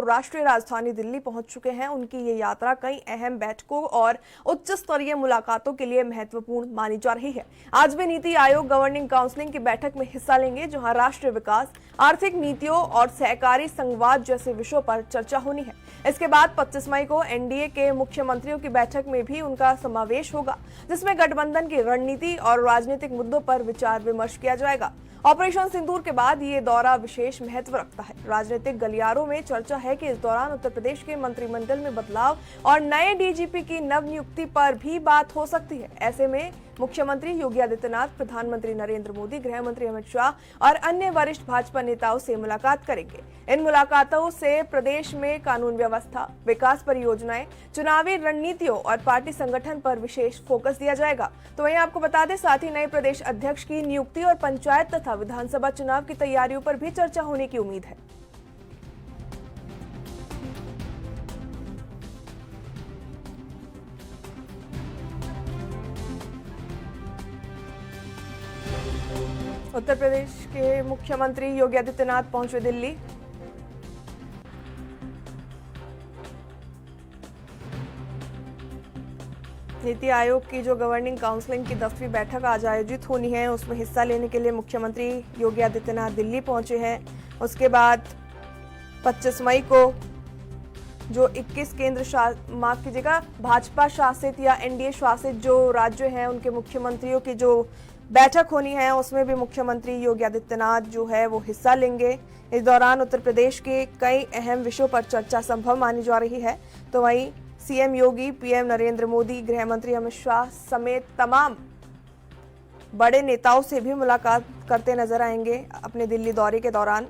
राष्ट्रीय राजधानी दिल्ली पहुंच चुके हैं। उनकी ये यात्रा कई अहम बैठकों और उच्च स्तरीय मुलाकातों के लिए महत्वपूर्ण मानी जा रही है। आज वे नीति आयोग गवर्निंग काउंसिल की बैठक में हिस्सा लेंगे, जहां राष्ट्रीय विकास, आर्थिक नीतियों और सहकारी संघवाद जैसे विषयों पर चर्चा होनी है। इसके बाद 25 मई को एनडीए के मुख्यमंत्रियों की बैठक में भी उनका समावेश होगा, जिसमें गठबंधन की रणनीति और राजनीतिक मुद्दों पर विचार विमर्श किया जाएगा। ऑपरेशन सिंदूर के बाद ये दौरा विशेष महत्व रखता है। राजनीतिक गलियारों में चर्चा है कि इस दौरान उत्तर प्रदेश के मंत्रिमंडल में बदलाव और नए डीजीपी की नवनियुक्ति पर भी बात हो सकती है। ऐसे में मुख्यमंत्री योगी आदित्यनाथ, प्रधानमंत्री नरेंद्र मोदी, गृह मंत्री अमित शाह और अन्य वरिष्ठ भाजपा नेताओं से मुलाकात करेंगे। इन मुलाकातों से प्रदेश में कानून व्यवस्था, विकास परियोजनाएं, चुनावी रणनीतियों और पार्टी संगठन पर विशेष फोकस दिया जाएगा। तो वहीं आपको बता दें, साथ ही नए प्रदेश अध्यक्ष की नियुक्ति और पंचायत तथा विधानसभा चुनाव की तैयारियों पर भी चर्चा होने की उम्मीद है। उत्तर प्रदेश के मुख्यमंत्री योगी आदित्यनाथ पहुंचे दिल्ली। नीति आयोग की जो गवर्निंग काउंसिल की 10वीं बैठक आज आयोजित होनी है, उसमें हिस्सा लेने के लिए मुख्यमंत्री योगी आदित्यनाथ दिल्ली पहुंचे हैं। उसके बाद 25 मई को जो 21 माफ कीजिएगा, भाजपा शासित या एनडीए शासित जो राज्य हैं, उनके मुख्यमंत्रियों की जो बैठक होनी है, उसमें भी मुख्यमंत्री योगी आदित्यनाथ जो है वो हिस्सा लेंगे। इस दौरान उत्तर प्रदेश के कई अहम विषयों पर चर्चा संभव मानी जा रही है। तो वहीं सीएम योगी, पीएम नरेंद्र मोदी, गृह मंत्री अमित शाह समेत तमाम बड़े नेताओं से भी मुलाकात करते नजर आएंगे अपने दिल्ली दौरे के दौरान।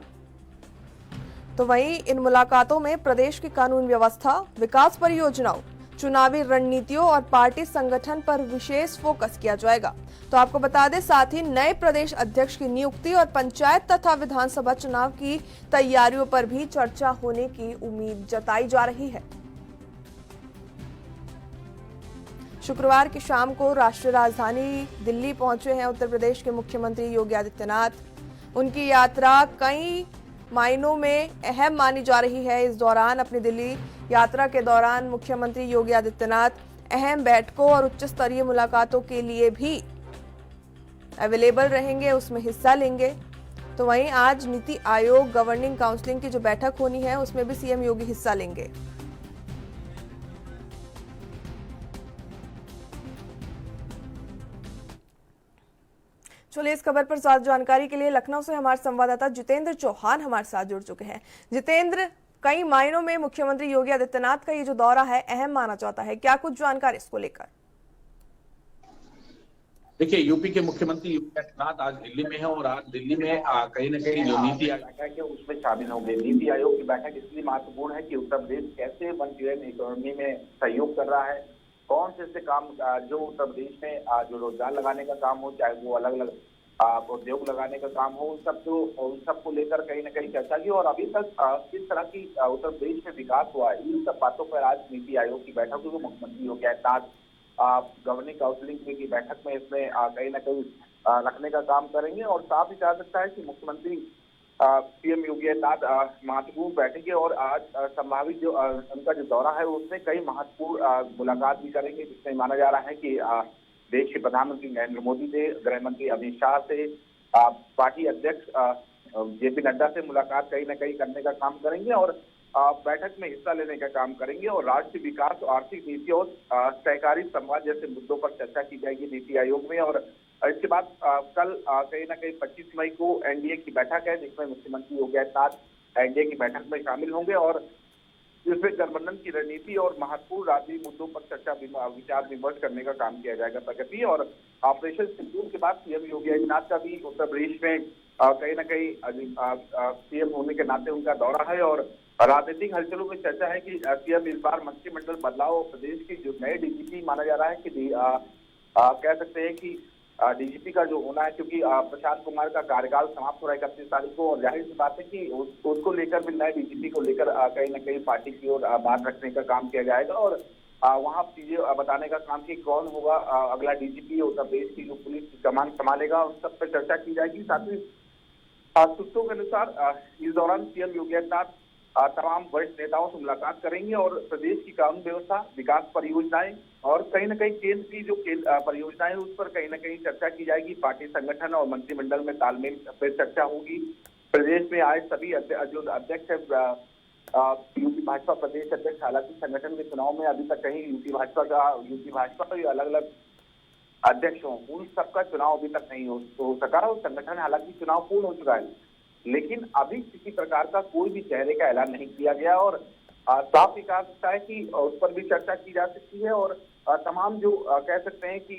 तो वहीं इन मुलाकातों में प्रदेश की कानून व्यवस्था, विकास परियोजनाओं, चुनावी रणनीतियों और पार्टी संगठन पर विशेष फोकस किया जाएगा। तो आपको बता दें, साथ ही नए प्रदेश अध्यक्ष की नियुक्ति और पंचायत तथा विधानसभा चुनाव की तैयारियों पर भी चर्चा होने की उम्मीद जताई जा रही है। शुक्रवार की शाम को राष्ट्रीय राजधानी दिल्ली पहुंचे हैं उत्तर प्रदेश के मुख्यमंत्री योगी आदित्यनाथ। उनकी यात्रा कई मायनों में अहम मानी जा रही है। इस दौरान अपनी दिल्ली यात्रा के दौरान मुख्यमंत्री योगी आदित्यनाथ अहम बैठकों और उच्च स्तरीय मुलाकातों के लिए भी अवेलेबल रहेंगे, उसमें हिस्सा लेंगे। तो वहीं आज नीति आयोग गवर्निंग काउंसिल की जो बैठक होनी है, उसमें भी सीएम योगी हिस्सा लेंगे। चलिए, इस खबर पर ज्यादा जानकारी के लिए लखनऊ से हमारे संवाददाता जितेंद्र चौहान हमारे साथ जुड़ चुके हैं। जितेंद्र, कई मायनों में मुख्यमंत्री योगी आदित्यनाथ का ये जो दौरा है अहम माना जाता है, क्या कुछ जानकारी इसको लेकर? देखिए, यूपी के मुख्यमंत्री योगी आदित्यनाथ आज दिल्ली में है और आज दिल्ली में कहीं न कहीं जो नीति आयोग है उसमें शामिल होंगे। नीति आयोग की बैठक इसलिए महत्वपूर्ण है कि उत्तर प्रदेश कैसे वन ग्रीन इकोनॉमी में सहयोग कर रहा है, कौन से ऐसे काम जो उत्तर प्रदेश में जो रोजगार लगाने का काम हो, चाहे वो अलग अलग उद्योग लगाने का काम हो, उन सबको लेकर कहीं न कहीं चर्चा की। और अभी तक किस तरह की उत्तर प्रदेश में विकास हुआ है, इन सब बातों पर आज नीति आयोग की बैठक हुई। मुख्यमंत्री योगी आदित्यनाथ गवर्निंग काउंसिल की बैठक में इसमें कहीं न कहीं रखने का काम करेंगे। और साफ ही कहा सकता है कि मुख्यमंत्री पीएम योगी आदित्यनाथ महत्वपूर्ण बैठेंगे और आज संभावित जो उनका जो दौरा है उसमें कई महत्वपूर्ण मुलाकात भी करेंगे, जिसमें माना जा रहा है कि देश के प्रधानमंत्री नरेंद्र मोदी से, गृह मंत्री अमित शाह से, पार्टी अध्यक्ष जेपी नड्डा से मुलाकात कहीं न कहीं करने का काम करेंगे और बैठक में हिस्सा लेने का काम करेंगे। और राष्ट्रीय विकास, आर्थिक नीति और सहकारी संवाद जैसे मुद्दों पर चर्चा की जाएगी नीति आयोग में। और इसके बाद कल कहीं न कहीं 25 मई को एनडीए की बैठक है, जिसमें मुख्यमंत्री योगी आदित्यनाथ एनडीए की बैठक में शामिल होंगे और जिसमें गठबंधन की रणनीति और महत्वपूर्ण राजनीतिक मुद्दों पर चर्चा, विचार विमर्श करने का काम किया जाएगा। प्रगति और ऑपरेशन सिंदूर के बाद सीएम योगी आदित्यनाथ का भी उत्तर प्रदेश में कहीं न कहीं सीएम होने के नाते उनका दौरा है और राजनीतिक हलचलों में चर्चा है कि सीएम इस बार मंत्रिमंडल बदलाव, प्रदेश के जो नए डीजीपी माना जा रहा है कि कह सकते हैं कि डीजीपी का जो होना है, क्योंकि प्रशांत कुमार का कार्यकाल समाप्त हो रहा है 31 तारीख को और जाहिर सी बात है कि उसको लेकर भी नए डीजीपी को लेकर कहीं न कहीं पार्टी की ओर बात रखने का काम किया जाएगा और वहां चीजें बताने का काम कि कौन होगा अगला डीजीपी, उत्तर प्रदेश की जो पुलिस की कमान संभालेगा, उन सब पर चर्चा की जाएगी। साथ ही सूत्रों के अनुसार इस दौरान सीएम योगी आदित्यनाथ तमाम वरिष्ठ नेताओं से मुलाकात करेंगे और प्रदेश की कानून व्यवस्था, विकास परियोजनाएं और कहीं न कहीं केंद्र की जो परियोजनाएं उस पर कहीं न कहीं चर्चा की जाएगी। पार्टी संगठन और मंत्रिमंडल में तालमेल पर चर्चा होगी। प्रदेश में आए सभी जो अध्यक्ष है यूपी भाजपा प्रदेश अध्यक्ष, हालांकि संगठन के चुनाव में अभी तक कहीं यूपी भाजपा का अलग अलग अध्यक्ष हों, उन सबका चुनाव अभी तक नहीं हो सका और संगठन हालांकि चुनाव पूर्ण हो चुका है, लेकिन अभी किसी प्रकार का कोई भी चेहरे का ऐलान नहीं किया गया और साफ विकास है कि उस पर भी चर्चा की जा सकती है और तमाम जो कह सकते हैं कि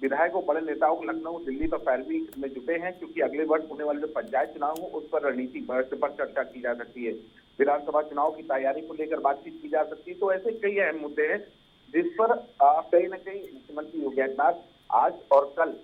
विधायकों, बड़े नेताओं को लखनऊ, दिल्ली पर पैरवी में जुटे हैं, क्योंकि अगले वर्ष होने वाले जो पंचायत चुनाव हो उस पर रणनीति पर चर्चा की जा सकती है। विधानसभा चुनाव की तैयारी को लेकर बातचीत की जा सकती है। तो ऐसे कई अहम मुद्दे हैं जिस पर कहीं न कहीं मुख्यमंत्री योगी आदित्यनाथ आज और कल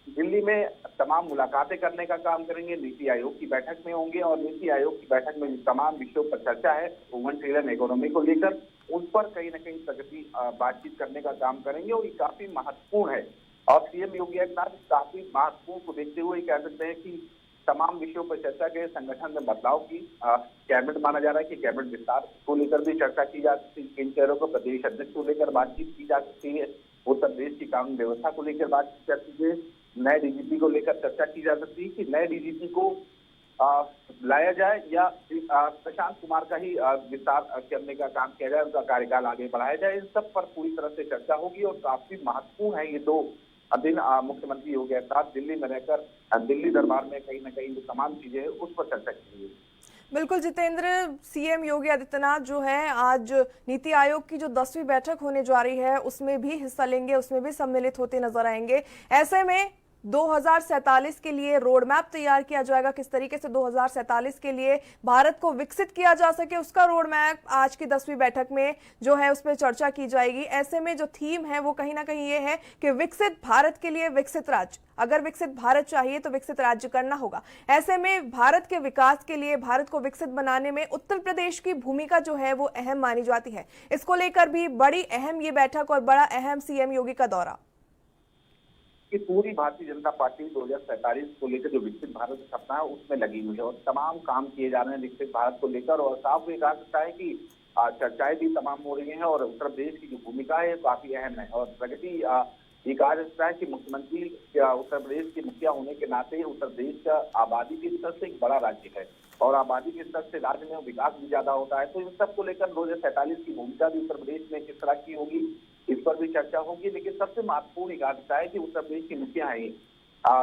दिल्ली में तमाम मुलाकातें करने का काम करेंगे। नीति आयोग की बैठक में होंगे और नीति आयोग की बैठक में तमाम विषयों पर चर्चा है, 1 ट्रिलियन इकोनॉमी को लेकर, उस पर कहीं न कहीं प्रगति बातचीत करने का काम करेंगे और ये काफी महत्वपूर्ण है। और सीएम योगी आदित्यनाथ काफी महत्वपूर्ण को देखते हुए कह सकते हैं कि तमाम विषयों पर चर्चा के संगठन में बदलाव की कैबिनेट माना जा रहा है कि कैबिनेट विस्तार को लेकर भी चर्चा की जा सकती है। किन चेहरों को प्रदेश अध्यक्ष को लेकर बातचीत की जा सकती है। उत्तर प्रदेश की कानून व्यवस्था को लेकर बातचीत कर सकती है। नए डीजीपी को लेकर चर्चा की जा सकती है कि नए डीजीपी को लाया जाए या प्रशांत कुमार का ही विस्तार करने का काम किया जाए, उनका कार्यकाल आगे बढ़ाया जाए। इन सब पर पूरी तरह से चर्चा होगी और काफी महत्वपूर्ण है ये 2 दिन। मुख्यमंत्री योगी आदित्यनाथ दिल्ली में रहकर दिल्ली दरबार में कहीं न कहीं जो तमाम चीजें हैं उस पर चर्चा की गई। बिल्कुल जितेंद्र, सीएम योगी आदित्यनाथ जो है आज नीति आयोग की जो 10वीं बैठक होने जा रही है उसमें भी हिस्सा लेंगे, उसमें भी सम्मिलित होते नजर आएंगे। ऐसे में 2047 के लिए रोड मैप तैयार किया जाएगा। किस तरीके से 2047 के लिए भारत को विकसित किया जा सके, उसका रोड मैप आज की 10वीं बैठक में जो है उस पर चर्चा की जाएगी। ऐसे में जो थीम है वो कहीं ना कहीं ये है कि विकसित भारत के लिए विकसित राज्य, अगर विकसित भारत चाहिए तो विकसित राज्य करना होगा। ऐसे में भारत के विकास के लिए, भारत को विकसित बनाने में उत्तर प्रदेश की भूमिका जो है वो अहम मानी जाती है। इसको लेकर भी बड़ी अहम ये बैठक और बड़ा अहम सीएम योगी का दौरा कि पूरी भारतीय जनता पार्टी 2047 को लेकर जो विकसित भारत का सपना है उसमें लगी हुई है और तमाम काम किए जा रहे हैं विकसित भारत को लेकर। और साफ ये कहा सकता है कि चर्चाएं भी तमाम हो रही हैं और उत्तर प्रदेश की जो भूमिका है काफी अहम है और प्रगति ये कहा जाता है कि मुख्यमंत्री उत्तर प्रदेश के मुखिया होने के नाते उत्तर प्रदेश का आबादी के स्तर से एक बड़ा राज्य है और आबादी के स्तर से राज्य में विकास भी ज्यादा होता है। तो इन सब को लेकर 2047 की भूमिका भी उत्तर प्रदेश में किस तरह की होगी इस पर भी चर्चा होगी। लेकिन सबसे महत्वपूर्ण कहा है कि उत्तर प्रदेश की मुखिया है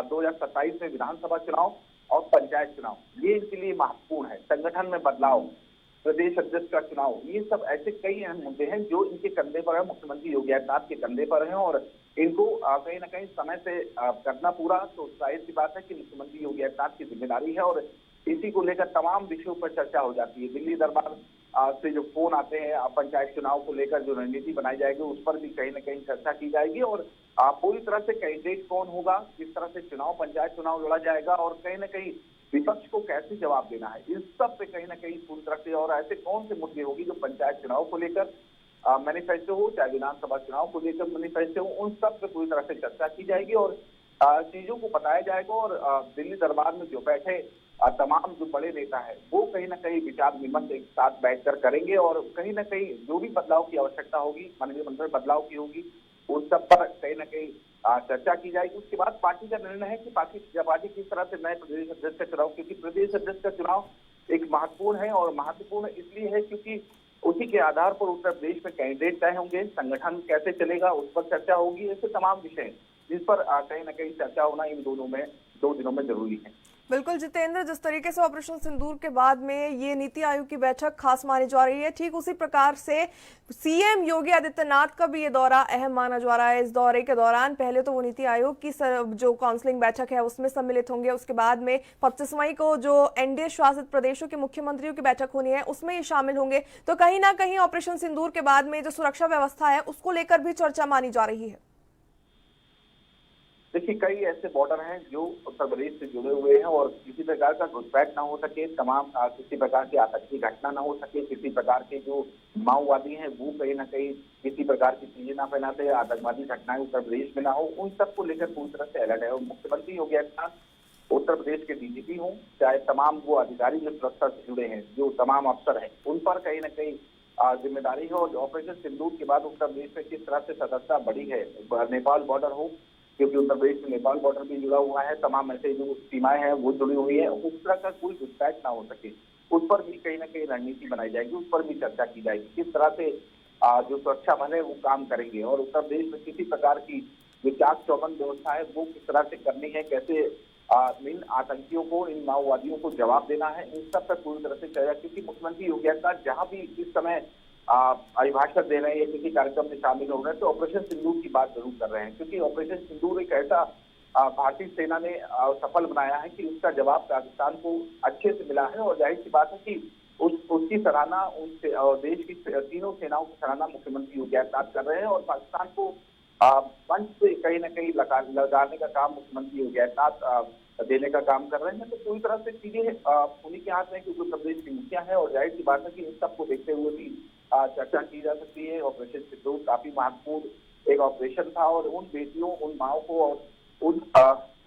2027 में विधानसभा चुनाव और पंचायत चुनाव, ये इनके लिए महत्वपूर्ण है। संगठन में बदलाव, प्रदेश अध्यक्ष का चुनाव, ये सब ऐसे कई अहम मुद्दे हैं जो इनके कंधे पर है, मुख्यमंत्री योगी आदित्यनाथ के कंधे पर है और इनको कहीं ना कहीं समय से करना पूरा। तो जाहिर सी बात है कि मुख्यमंत्री योगी आदित्यनाथ की जिम्मेदारी है और इसी को लेकर तमाम विषयों पर चर्चा हो जाती है। दिल्ली दरबार से जो फोन आते हैं पंचायत चुनाव को लेकर जो रणनीति बनाई जाएगी उस पर भी कहीं न कहीं चर्चा की जाएगी और पूरी तरह से कैंडिडेट कौन होगा, किस तरह से चुनाव, पंचायत चुनाव लड़ा जाएगा और कहीं न कहीं विपक्ष को कैसे जवाब देना है, इस सब पे कहीं न कहीं पूरी तरह से और ऐसे कौन से मुद्दे होगी जो पंचायत चुनाव को लेकर मैनिफेस्टो हो, चाहे विधानसभा चुनाव को लेकर मैनिफेस्टो हो, उन सब पे पूरी तरह से चर्चा की जाएगी और चीजों को बताया जाएगा। और दिल्ली दरबार में जो बैठे तमाम जो बड़े नेता है वो कहीं ना कहीं विचार विमर्श एक साथ बैठकर करेंगे और कहीं ना कहीं जो भी बदलाव की आवश्यकता होगी, मंत्रिमंडल बदलाव की होगी, उन सब पर कहीं ना कहीं चर्चा की जाएगी। उसके बाद पार्टी का निर्णय है कि पार्टी किस तरह से नए प्रदेश अध्यक्ष का चुनाव, क्योंकि प्रदेश अध्यक्ष का चुनाव एक महत्वपूर्ण है और महत्वपूर्ण इसलिए है क्योंकि उसी के आधार पर उत्तर प्रदेश में कैंडिडेट तय होंगे, संगठन कैसे चलेगा उस पर चर्चा होगी। ऐसे तमाम विषय जिस पर कहीं ना कहीं चर्चा होना इन 2 दिनों में जरूरी है। बिल्कुल जितेंद्र, जिस तरीके से ऑपरेशन सिंदूर के बाद में ये नीति आयोग की बैठक खास मानी जा रही है, ठीक उसी प्रकार से सीएम योगी आदित्यनाथ का भी ये दौरा अहम माना जा रहा है। इस दौरे के दौरान पहले तो वो नीति आयोग की जो काउंसलिंग बैठक है उसमें सम्मिलित होंगे, उसके बाद में 25 मई को जो एनडीए शासित प्रदेशों के मुख्यमंत्रियों की बैठक होनी है उसमें ये शामिल होंगे। तो कहीं ना कहीं ऑपरेशन सिंदूर के बाद में जो सुरक्षा व्यवस्था है उसको लेकर भी चर्चा मानी जा रही है। देखिए, कई ऐसे बॉर्डर हैं जो उत्तर प्रदेश से जुड़े हुए हैं और किसी प्रकार का घुसपैठ ना हो सके, तमाम किसी प्रकार की आतंकी घटना ना हो सके, किसी प्रकार के जो माओवादी हैं वो कहीं ना कहीं किसी प्रकार की चीजें ना फैलाते, आतंकवादी घटनाएं उत्तर प्रदेश में ना हो, उन सब को लेकर पूरी तरह से अलर्ट है। और मुख्यमंत्री योगी आदित्यनाथ उत्तर प्रदेश के डीजीपी हों, चाहे तमाम वो अधिकारी जो सुरक्षा से जुड़े हैं, जो तमाम अफसर हैं, उन पर कहीं ना कहीं जिम्मेदारी है। और ऑपरेशन सिंदूर के बाद उत्तर प्रदेश में किस तरह से सतर्कता बढ़ी है, नेपाल बॉर्डर हो, क्योंकि उत्तर प्रदेश में नेपाल बॉर्डर भी जुड़ा हुआ है, तमाम ऐसे जो सीमाएं हैं वो जुड़ी हुई है, उस तरह का कोई घुसपैठ ना हो सके, उस पर भी कहीं ना कहीं रणनीति बनाई जाएगी, उस पर भी चर्चा की जाएगी, किस तरह से जो सुरक्षा बल है वो काम करेंगे और उत्तर प्रदेश में किसी प्रकार की जो चाक चौबंद व्यवस्था है वो किस तरह से करनी है, कैसे इन आतंकियों को, इन माओवादियों को जवाब देना है, इन सब पर पूरी तरह से चर्चा। क्योंकि मुख्यमंत्री योगी आदित्यनाथ जहां भी इस समय अभिभाषण दे रहे हैं या किसी कार्यक्रम में शामिल हो रहे हैं तो ऑपरेशन सिंदूर की बात जरूर कर रहे हैं, क्योंकि ऑपरेशन सिंदूर एक ऐसा भारतीय सेना ने सफल बनाया है कि उसका जवाब पाकिस्तान को अच्छे से मिला है। और जाहिर सी बात है कि उसकी सराहना और देश की तीनों सेनाओं की सराहना मुख्यमंत्री योगी आदित्यनाथ कर रहे हैं और पाकिस्तान को मंच से कहीं ना कहीं लगाने का काम मुख्यमंत्री योगी आदित्यनाथ देने का काम कर रहे हैं। तो पूरी तरह से चीजें उन्हीं के हाथ में, क्योंकि उत्तर प्रदेश की मुखिया है और जाहिर सी बात है कि इन सबको देखते हुए भी चर्चा की जा सकती है। ऑपरेशन सिंदूर काफी महत्वपूर्ण एक ऑपरेशन था और उन बेटियों, उन माओं को और उन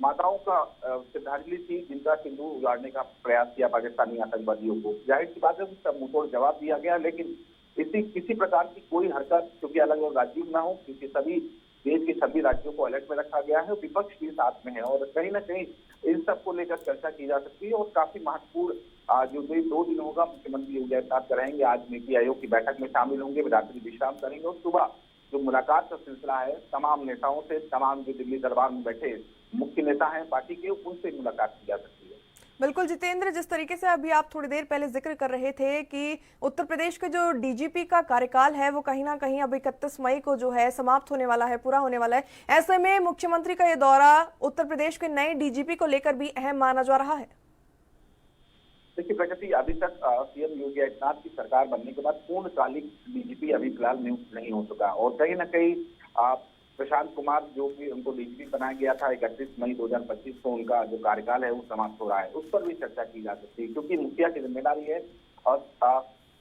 माताओं का श्रद्धांजलि थी जिनका सिंदूर उजाड़ने का प्रयास किया पाकिस्तानी आतंकवादियों को। जाहिर सी बात है उसका मुंहतोड़ जवाब दिया गया, लेकिन किसी प्रकार की कोई हरकत क्योंकि अलग अलग राज्यों में हो, क्योंकि सभी देश के सभी राज्यों को अलर्ट में रखा गया है, विपक्ष भी साथ में है और कहीं ना कहीं इन सब को लेकर चर्चा की जा सकती है। और काफी महत्वपूर्ण जो 2 दिन होगा मुख्यमंत्री योगी आदित्यनाथ करेंगे। आज नीति आयोग की बैठक में शामिल होंगे, रात्रि विश्राम करेंगे और सुबह जो मुलाकात का सिलसिला है तमाम नेताओं से, तमाम जो दिल्ली दरबार में बैठे मुख्य नेता हैं पार्टी के, उनसे मुलाकात की जा सकती है। बिल्कुल जितेंद्र, जिस तरीके से अभी आप थोड़ी देर पहले जिक्र कर रहे थे कि उत्तर प्रदेश के जो डीजीपी का कार्यकाल है वो कहीं ना कहीं अब 31 मई को जो है समाप्त होने वाला है, पूरा होने वाला है। ऐसे में मुख्यमंत्री का ये दौरा उत्तर प्रदेश के नए डीजीपी को लेकर भी अहम माना जा रहा है। देखिए प्रगति, अभी तक सीएम योगी आदित्यनाथ की सरकार बनने के बाद पूर्णकालिक डीजीपी अभी फिलहाल नियुक्त नहीं हो सका और कहीं ना कहीं प्रशांत कुमार जो कि उनको डीजीपी बनाया गया था 31 मई 2025 को उनका जो कार्यकाल है वो समाप्त हो रहा है, उस पर भी चर्चा की जा सकती है क्योंकि मुखिया की जिम्मेदारी है। और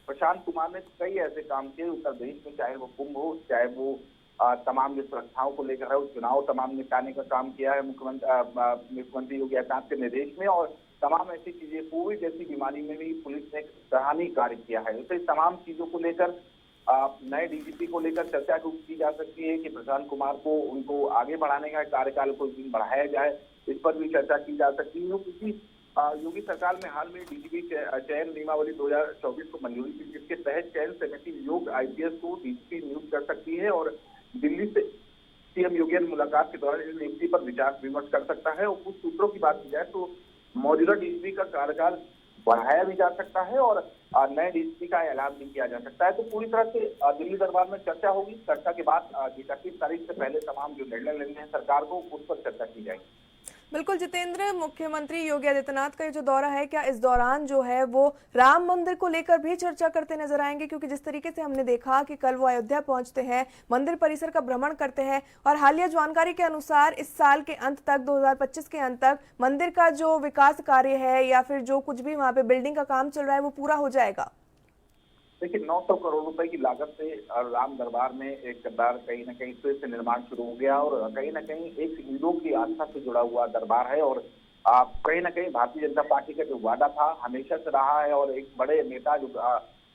प्रशांत कुमार ने कई ऐसे काम किए उत्तर प्रदेश में, चाहे वो कुंभ हो, चाहे वो तमाम जो सुरक्षाओं को लेकर है, चुनाव तमाम निपटाने का काम किया है मुख्यमंत्री योगी आदित्यनाथ के निर्देश में और तमाम ऐसी चीजें, कोविड जैसी बीमारी में भी पुलिस ने सराहनीय कार्य किया है। तो इस तमाम चीजों को लेकर नए डीजीपी को लेकर चर्चा की जा सकती है कि प्रशांत कुमार को उनको आगे बढ़ाने का कार्यकाल को दिन बढ़ाया जाए, इस पर भी चर्चा की जा सकती है। क्योंकि योगी सरकार में हाल में डीजीपी चयन नियमावली 2024 को मंजूरी थी, जिसके तहत चयन समिति योग आईपीएस को डीजीपी नियुक्त कर सकती है और दिल्ली से सीएम योगी मुलाकात के दौरान इस नियुक्ति पर विचार विमर्श कर सकता है। और कुछ सूत्रों की बात की जाए तो मौजूदा डीजीपी का कार्यकाल बढ़ाया भी जा सकता है और नए डीजीपी का ऐलान भी किया जा सकता है। तो पूरी तरह से दिल्ली दरबार में चर्चा होगी। चर्चा के बाद 31 तारीख से पहले तमाम जो निर्णय लेने हैं सरकार को, उस पर चर्चा की जाएगी। बिल्कुल जितेंद्र, मुख्यमंत्री योगी आदित्यनाथ का ये जो दौरा है, क्या इस दौरान जो है वो राम मंदिर को लेकर भी चर्चा करते नजर आएंगे? क्योंकि जिस तरीके से हमने देखा कि कल वो अयोध्या पहुंचते हैं, मंदिर परिसर का भ्रमण करते हैं और हालिया जानकारी के अनुसार इस साल के अंत तक, 2025 के अंत तक मंदिर का जो विकास कार्य है या फिर जो कुछ भी वहां पे बिल्डिंग का काम चल रहा है वो पूरा हो जाएगा। देखिए 900 करोड़ रुपए की लागत से राम दरबार में एक दरबार कहीं ना कहीं फिर से निर्माण शुरू हो गया और कहीं ना कहीं एक हिंदुओं की आस्था से जुड़ा हुआ दरबार है और कहीं ना कहीं भारतीय जनता पार्टी का जो वादा था हमेशा से रहा है और एक बड़े नेता जो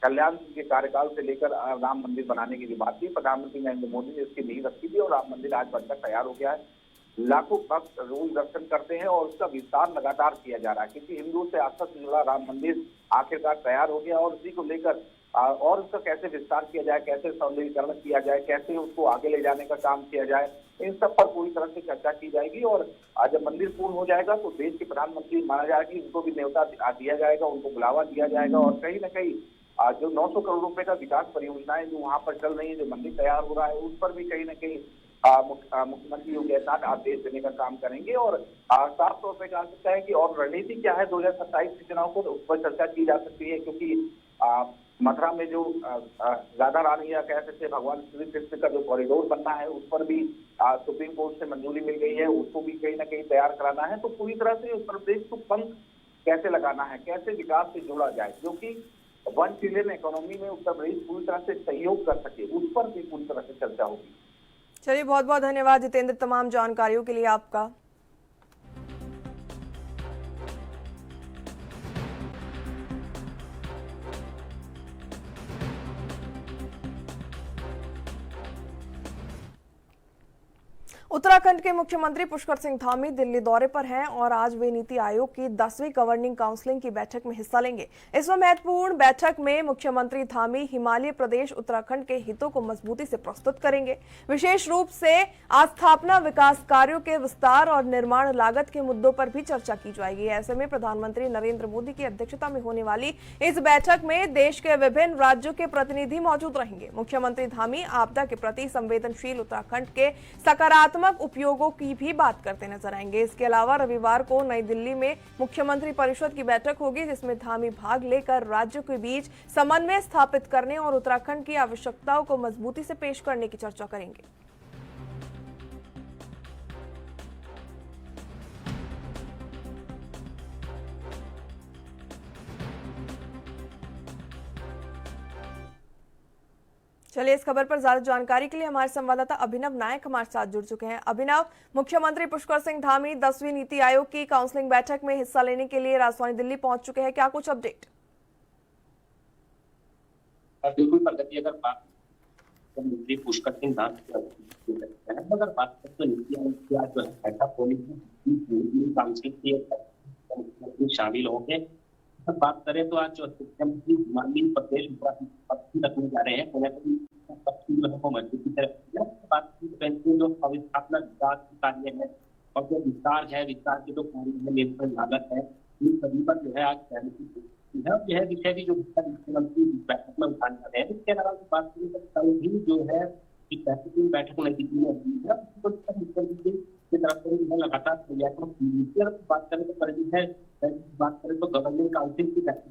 कल्याण सिंह के कार्यकाल से लेकर राम मंदिर बनाने की जो बात थी, प्रधानमंत्री नरेंद्र मोदी ने इसकी नींव रखी थी और राम मंदिर आज बनकर तैयार हो गया है। लाखों भक्त रोज दर्शन करते हैं और उसका विस्तार लगातार किया जा रहा है क्योंकि हिंदुओं से आस्था से जुड़ा राम मंदिर आखिरकार तैयार हो गया और इसी को लेकर और उसका कैसे विस्तार किया जाए, कैसे सौंदर्यीकरण किया जाए, कैसे उसको आगे ले जाने का काम किया जाए, इन सब पर पूरी तरह से चर्चा की जाएगी। और जब मंदिर पूर्ण हो जाएगा तो देश के प्रधानमंत्री माना जाएगा कि उनको भी न्योता दिया जाएगा, उनको बुलावा दिया जाएगा और कहीं ना कहीं जो 900 करोड़ रुपए का विकास परियोजनाएं जो वहां पर चल रही है, जो मंदिर तैयार हो रहा है, उस पर भी कहीं ना कहीं मुख्यमंत्री योगी आदित्यनाथ आदेश देने का काम करेंगे। और साफ तौर पर कहा सकता है कि और रणनीति क्या है 2027 के चुनाव को, उस पर चर्चा की जा सकती है क्योंकि मथुरा में जो राधा रानी या कह सकते भगवान श्री कृष्ण का जो कॉरिडोर बनना है उस पर भी सुप्रीम कोर्ट से मंजूरी मिल गई है, उसको भी कहीं ना कहीं तैयार कराना है। तो पूरी तरह से उत्तर प्रदेश को पंख कैसे लगाना है, कैसे विकास से जोड़ा जाए, जो कि 1 ट्रिलियन इकोनॉमी में उत्तर प्रदेश पूरी तरह से सहयोग कर सके, उस पर भी पूरी तरह से चर्चा होगी। चलिए, बहुत बहुत धन्यवाद जितेंद्र तमाम जानकारियों के लिए आपका। उत्तराखंड के मुख्यमंत्री पुष्कर सिंह धामी दिल्ली दौरे पर हैं और आज वे नीति आयोग की 10वीं गवर्निंग काउंसिल की बैठक में हिस्सा लेंगे। इस महत्वपूर्ण बैठक में मुख्यमंत्री धामी हिमालय प्रदेश उत्तराखंड के हितों को मजबूती से प्रस्तुत करेंगे। विशेष रूप से आस्थापना विकास कार्यों के विस्तार और निर्माण लागत के मुद्दों पर भी चर्चा की जाएगी। ऐसे में प्रधानमंत्री नरेंद्र मोदी की अध्यक्षता में होने वाली इस बैठक में देश के विभिन्न राज्यों के प्रतिनिधि मौजूद रहेंगे। मुख्यमंत्री धामी आपदा के प्रति संवेदनशील उत्तराखंड के सकारात्मक उपयोगों की भी बात करते नजर आएंगे। इसके अलावा रविवार को नई दिल्ली में मुख्यमंत्री परिषद की बैठक होगी, जिसमें धामी भाग लेकर राज्यों के बीच समन्वय स्थापित करने और उत्तराखंड की आवश्यकताओं को मजबूती से पेश करने की चर्चा करेंगे। चलिए, इस खबर पर ज्यादा जानकारी के लिए हमारे संवाददाता अभिनव नायक हमारे साथ जुड़ चुके हैं। अभिनव, मुख्यमंत्री पुष्कर सिंह धामी 10वीं नीति आयोग की काउंसलिंग बैठक में हिस्सा लेने के लिए राजधानी दिल्ली पहुंच चुके हैं, क्या कुछ अपडेट? बिल्कुल प्रगति, अगर बात मुख्यमंत्री पुष्कर सिंह धामी अगर बात करें तो नीति आयोग की आज जो है बैठक होनी है, काउंसिल की मुख्यमंत्री शामिल होंगे। बात करें तो आज जो मुख्यमंत्री हिमाचल प्रदेश रखने जा रहे हैं, जो है वो मजबूती से बात जो अवस्थापना विकास कार्य है और जो विस्तार है, विस्तार के जो कार्य है, निर्माण लागत है, इन सभी पर जो है आज सहमति है। यह विषय भी जो मुख्यमंत्री बैठक में उठाने जा रहे हैं। इसके अलावा बात करें तो कल भी जो है बैठक नई दिल्ली में हुई है, मुख्यमंत्री की तरफ से लगातार तैयारियां बात करें तो गवर्निंग काउंसिल की बैठक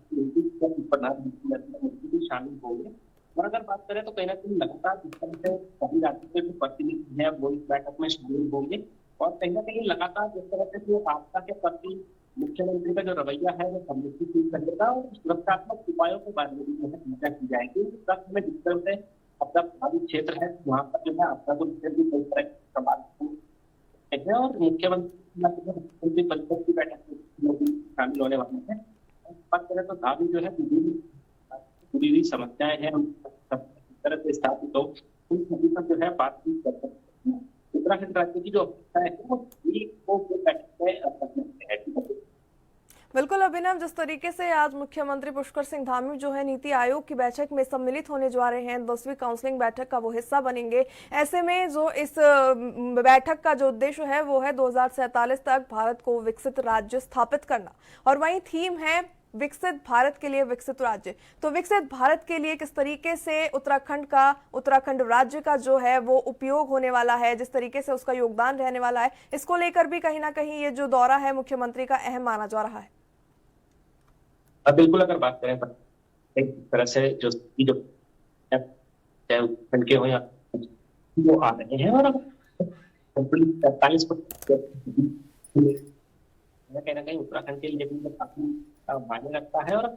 प्रधानमंत्री भी शामिल होंगे। और अगर बात करें तो कहीं ना कहीं लगातार सभी राज्यों के जो प्रतिनिधि है वो इस बैठक में शामिल होंगे और कहीं ना कहीं लगातार जिस तरह से जो आपदा के प्रति मुख्यमंत्री का जो रवैया है वो संरक्षित करेगा और सुरक्षात्मक उपायों के बारे में जो है चर्चा की जाएगी। में जिस तरह से आपदा प्रभावित क्षेत्र है वहाँ पर जो है आपदा को भी कई तरह के सवाल है और मुख्यमंत्री परिषद की बैठक में शामिल होने वाले हैं। बात करें तो धामी जो है जुड़ी हुई समस्याएं हैं तरह से स्थापित हो उन सभी पर जो है बातचीत कर सकते हैं। उत्तराखंड राज्य की जो अवस्था है वो बैठक में बिल्कुल अभिनव, जिस तरीके से आज मुख्यमंत्री पुष्कर सिंह धामी जो है नीति आयोग की बैठक में सम्मिलित होने जा रहे हैं, 10वीं काउंसलिंग बैठक का वो हिस्सा बनेंगे। ऐसे में जो इस बैठक का जो उद्देश्य है वो है 2047 तक भारत को विकसित राज्य स्थापित करना और वहीं थीम है विकसित भारत के लिए विकसित राज्य। तो विकसित भारत के लिए किस तरीके से उत्तराखंड राज्य का जो है वो उपयोग होने वाला है, जिस तरीके से उसका योगदान रहने वाला है, इसको लेकर भी कहीं ना कहीं ये जो दौरा है मुख्यमंत्री का अहम माना जा रहा है। बिल्कुल, अगर बात करें एक तरह से जो उत्तराखंड के हो या वो आ रहे हैं और 45 कहीं ना कहीं उत्तराखंड के लिए भी काफी मायने रखता है और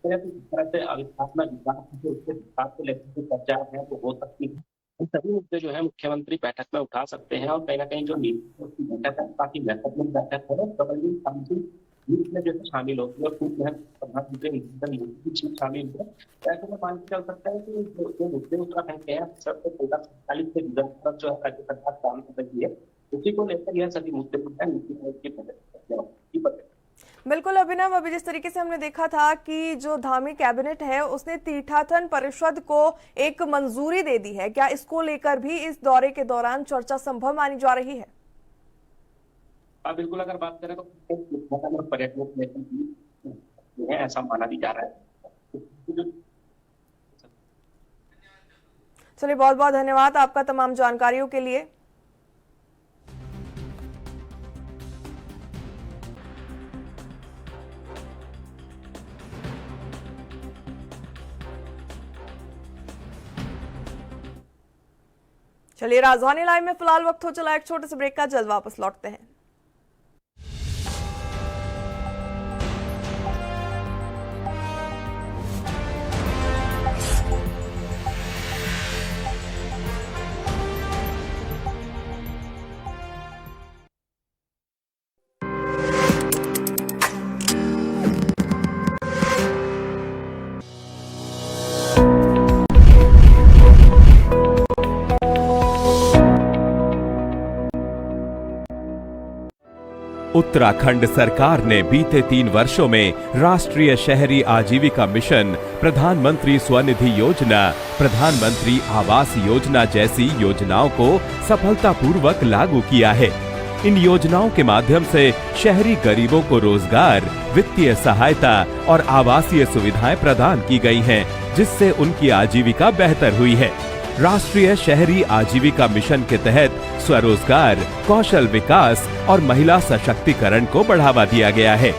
जिस तरह से अवस्थापना विकास उसके विकास को लेकर चर्चा है वो हो सकती है। सभी मुद्दे जो है मुख्यमंत्री बैठक में उठा सकते हैं और कहीं ना कहीं जो नीति की बैठक है काफी महत्वपूर्ण बैठक है। गवर्निंग काउंसिल में जो शामिल होती है और खुद जो है प्रधानमंत्री नरेंद्र मोदी भी शामिल हुए। ऐसे में मान चल सकता है कि जो मुद्दे उत्तराखंड के हैं सबसे 40 से जो है राज्य सरकार काम कर रही है उसी को लेकर यह सभी मुद्दे नीति आयोग की बिल्कुल अभिनव, अभी जिस तरीके से हमने देखा था कि जो धामी कैबिनेट है उसने तीर्थाटन परिषद को एक मंजूरी दे दी है, क्या इसको लेकर भी इस दौरे के दौरान चर्चा संभव मानी जा रही है? बिल्कुल, अगर बात करें तो पर्यटन ऐसा माना भी जा रहा है। चलिए, बहुत बहुत धन्यवाद आपका तमाम जानकारियों के लिए। चलिए, राजधानी लाइव में फिलहाल वक्त हो चला एक छोटे से ब्रेक का, जल्द वापस लौटते हैं। उत्तराखंड सरकार ने बीते 3 वर्षों में राष्ट्रीय शहरी आजीविका मिशन, प्रधानमंत्री स्वनिधि योजना, प्रधानमंत्री आवास योजना जैसी योजनाओं को सफलतापूर्वक लागू किया है। इन योजनाओं के माध्यम से शहरी गरीबों को रोजगार, वित्तीय सहायता और आवासीय सुविधाएं प्रदान की गई हैं, जिससे उनकी आजीविका बेहतर हुई है। राष्ट्रीय शहरी आजीविका मिशन के तहत स्वरोजगार, कौशल विकास और महिला सशक्तिकरण को बढ़ावा दिया गया है।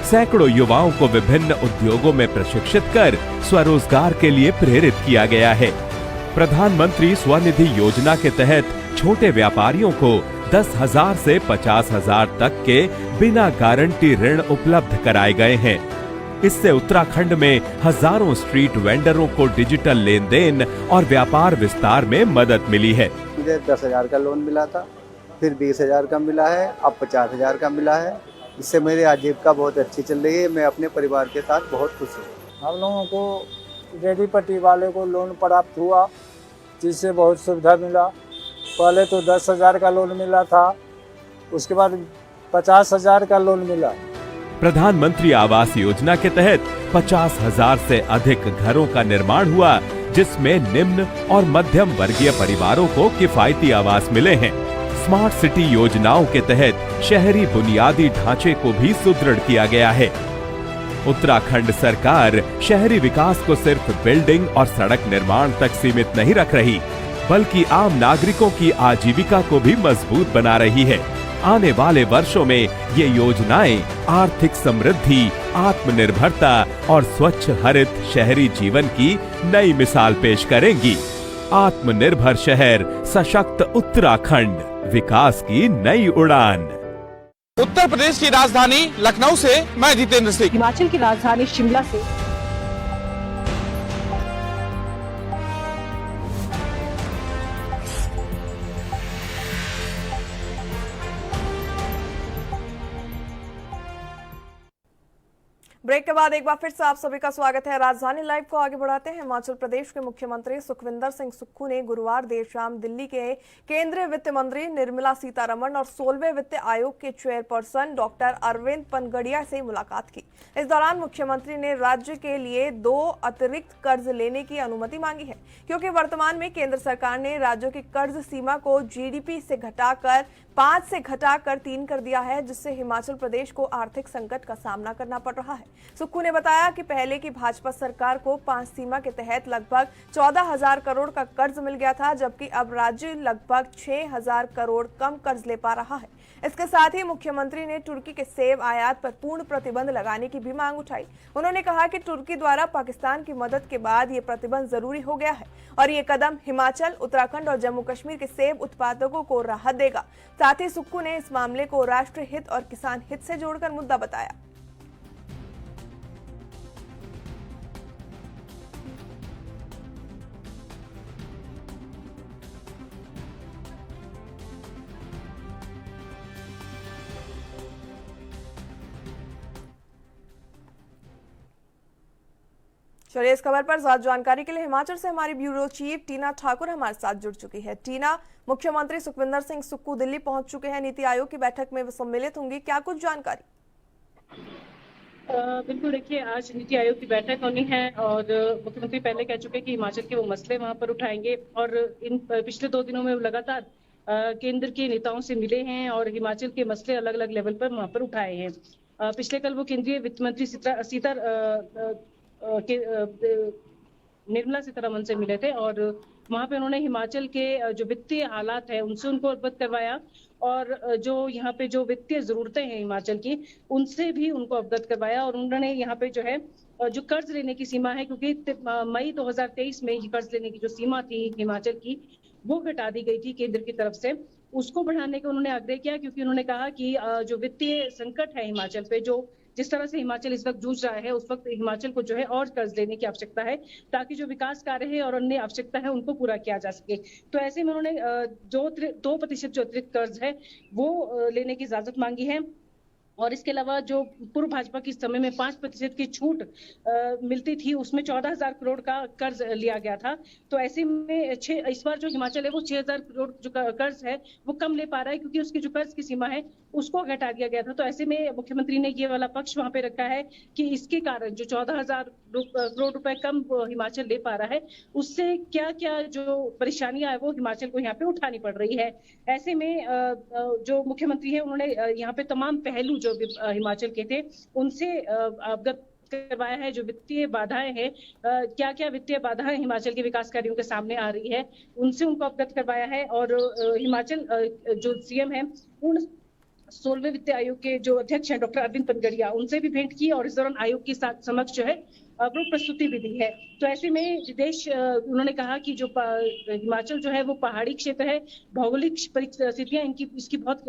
सैकड़ों युवाओं को विभिन्न उद्योगों में प्रशिक्षित कर स्वरोजगार के लिए प्रेरित किया गया है। प्रधानमंत्री स्वनिधि योजना के तहत छोटे व्यापारियों को 10,000 से 50,000 तक के बिना गारंटी ऋण उपलब्ध कराए गए हैं। इससे उत्तराखंड में हजारों स्ट्रीट वेंडरों को डिजिटल लेन देन और व्यापार विस्तार में मदद मिली है। मुझे 10,000 का लोन मिला था, फिर 20,000 का मिला है, अब 50,000 का मिला है। इससे मेरी आजीविका बहुत अच्छी चल रही है। मैं अपने परिवार के साथ बहुत खुश हूँ। हम लोगों को रेडी पट्टी वाले को लोन प्राप्त हुआ, जिससे बहुत सुविधा मिला। पहले तो 10,000 का लोन मिला था, उसके बाद 50,000 का लोन मिला। प्रधानमंत्री आवास योजना के तहत 50,000 से अधिक घरों का निर्माण हुआ, जिसमें निम्न और मध्यम वर्गीय परिवारों को किफायती आवास मिले हैं। स्मार्ट सिटी योजनाओं के तहत शहरी बुनियादी ढांचे को भी सुदृढ़ किया गया है। उत्तराखंड सरकार शहरी विकास को सिर्फ बिल्डिंग और सड़क निर्माण तक सीमित नहीं रख रही, बल्कि आम नागरिकों की आजीविका को भी मजबूत बना रही है। आने वाले वर्षों में ये योजनाएं आर्थिक समृद्धि, आत्मनिर्भरता और स्वच्छ हरित शहरी जीवन की नई मिसाल पेश करेंगी। आत्मनिर्भर शहर, सशक्त उत्तराखंड, विकास की नई उड़ान। उत्तर प्रदेश की राजधानी लखनऊ से मैं जितेंद्र सिंह। हिमाचल की राजधानी शिमला से ब्रेक के बाद एक बार फिर से आप सभी का स्वागत है। राजधानी लाइव को आगे बढ़ाते हैं। हिमाचल प्रदेश के मुख्यमंत्री सुखविंदर सिंह सुक्खू ने गुरुवार देर शाम दिल्ली के केंद्रीय वित्त मंत्री निर्मला सीतारमण और 16वें वित्त आयोग के चेयरपर्सन डॉक्टर अरविंद पनगड़िया से मुलाकात की। इस दौरान मुख्यमंत्री ने राज्य के लिए 2 अतिरिक्त कर्ज लेने की अनुमति मांगी है, क्योंकि वर्तमान में केंद्र सरकार ने राज्यों की कर्ज सीमा को जीडीपी से घटाकर 5 से घटाकर 3 कर दिया है, जिससे हिमाचल प्रदेश को आर्थिक संकट का सामना करना पड़ रहा है। सुक्खू ने बताया कि पहले की भाजपा सरकार को 5 सीमा के तहत लगभग 14,000 करोड़ का कर्ज मिल गया था, जबकि अब राज्य लगभग 6,000 करोड़ कम कर्ज ले पा रहा है। इसके साथ ही मुख्यमंत्री ने तुर्की के सेब आयात पर पूर्ण प्रतिबंध लगाने की भी मांग उठाई। उन्होंने कहा कि तुर्की द्वारा पाकिस्तान की मदद के बाद ये प्रतिबंध जरूरी हो गया है और ये कदम हिमाचल, उत्तराखंड और जम्मू कश्मीर के सेब उत्पादकों को राहत देगा। साथ ही सुक्खू ने इस मामले को राष्ट्रीय हित और किसान हित से जोड़कर मुद्दा बताया। चलिए इस खबर पर ज्यादा जानकारी के लिए हिमाचल से हमारी ब्यूरो चीफ टीना ठाकुर हमारे साथ जुड़ चुकी है। टीना, मुख्यमंत्री सुखविंदर सिंह सुक्खू दिल्ली पहुंच चुके हैं, नीति आयोग की बैठक में सम्मिलित होंगे, क्या कुछ जानकारी? बिल्कुल, देखिए आज नीति आयोग की बैठक होनी है और मुख्यमंत्री पहले कह चुके हैं कि हिमाचल के वो मसले वहां पर उठाएंगे और इन पिछले 2 दिनों में वो लगातार केंद्र के नेताओं से मिले हैं और हिमाचल के मसले अलग अलग लेवल पर वहां पर उठाए हैं। पिछले कल वो केंद्रीय वित्त मंत्री निर्मला सीतारमण से मिले थे और वहां पे उन्होंने हिमाचल के जो वित्तीय हालात है उनसे उनको अवगत करवाया और जो यहाँ पे जो वित्तीय जरूरतें हैं हिमाचल की उनसे भी उनको अवगत करवाया और उन्होंने यहाँ पे जो है जो कर्ज लेने की सीमा है, क्योंकि मई 2023 में ये कर्ज लेने की जो सीमा थी हिमाचल की वो घटा दी गई थी केंद्र की तरफ से, उसको बढ़ाने का उन्होंने आग्रह किया, क्योंकि उन्होंने कहा कि जो वित्तीय संकट है हिमाचल पे, जो जिस तरह से हिमाचल इस वक्त जूझ रहा है उस वक्त हिमाचल को जो है और कर्ज लेने की आवश्यकता है ताकि जो विकास कार्य है और अन्य आवश्यकता है उनको पूरा किया जा सके। तो ऐसे में उन्होंने जो 2% जो अतिरिक्त कर्ज है वो लेने की इजाजत मांगी है और इसके अलावा जो पूर्व भाजपा के समय में 5% की छूट मिलती थी, उसमें 14,000 करोड़ का कर्ज लिया गया था। तो ऐसे में इस बार जो हिमाचल है वो 6,000 करोड़ जो कर्ज है वो कम ले पा रहा है, क्योंकि उसकी जो कर्ज की सीमा है उसको घटा दिया गया था। तो ऐसे में मुख्यमंत्री ने ये वाला पक्ष वहां पे रखा है कि इसके कारण जो 14,000 करोड़ रुपए कम हिमाचल ले पा रहा है, उससे क्या क्या जो परेशानियां है वो हिमाचल को यहाँ पे उठानी पड़ रही है। ऐसे में जो मुख्यमंत्री है उन्होंने यहाँ पे तमाम पहलू जो हिमाचल के थे उनसे अवगत करवाया है। जो वित्तीय बाधाएं हैं, क्या क्या वित्तीय बाधाएं हिमाचल के विकास कार्यों के सामने आ रही है, उनसे उनको अवगत करवाया है। और हिमाचल जो सीएम है उन 16वें वित्त आयोग के जो अध्यक्ष हैं डॉक्टर अरविंद पनगड़िया, उनसे भी भेंट की और इस दौरान आयोग के समक्ष जो है वो प्रस्तुति भी दी है। तो ऐसे में उन्होंने कहा कि जो हिमाचल जो है वो पहाड़ी क्षेत्र है, भौगोलिक परिस्थितियां इसकी बहुत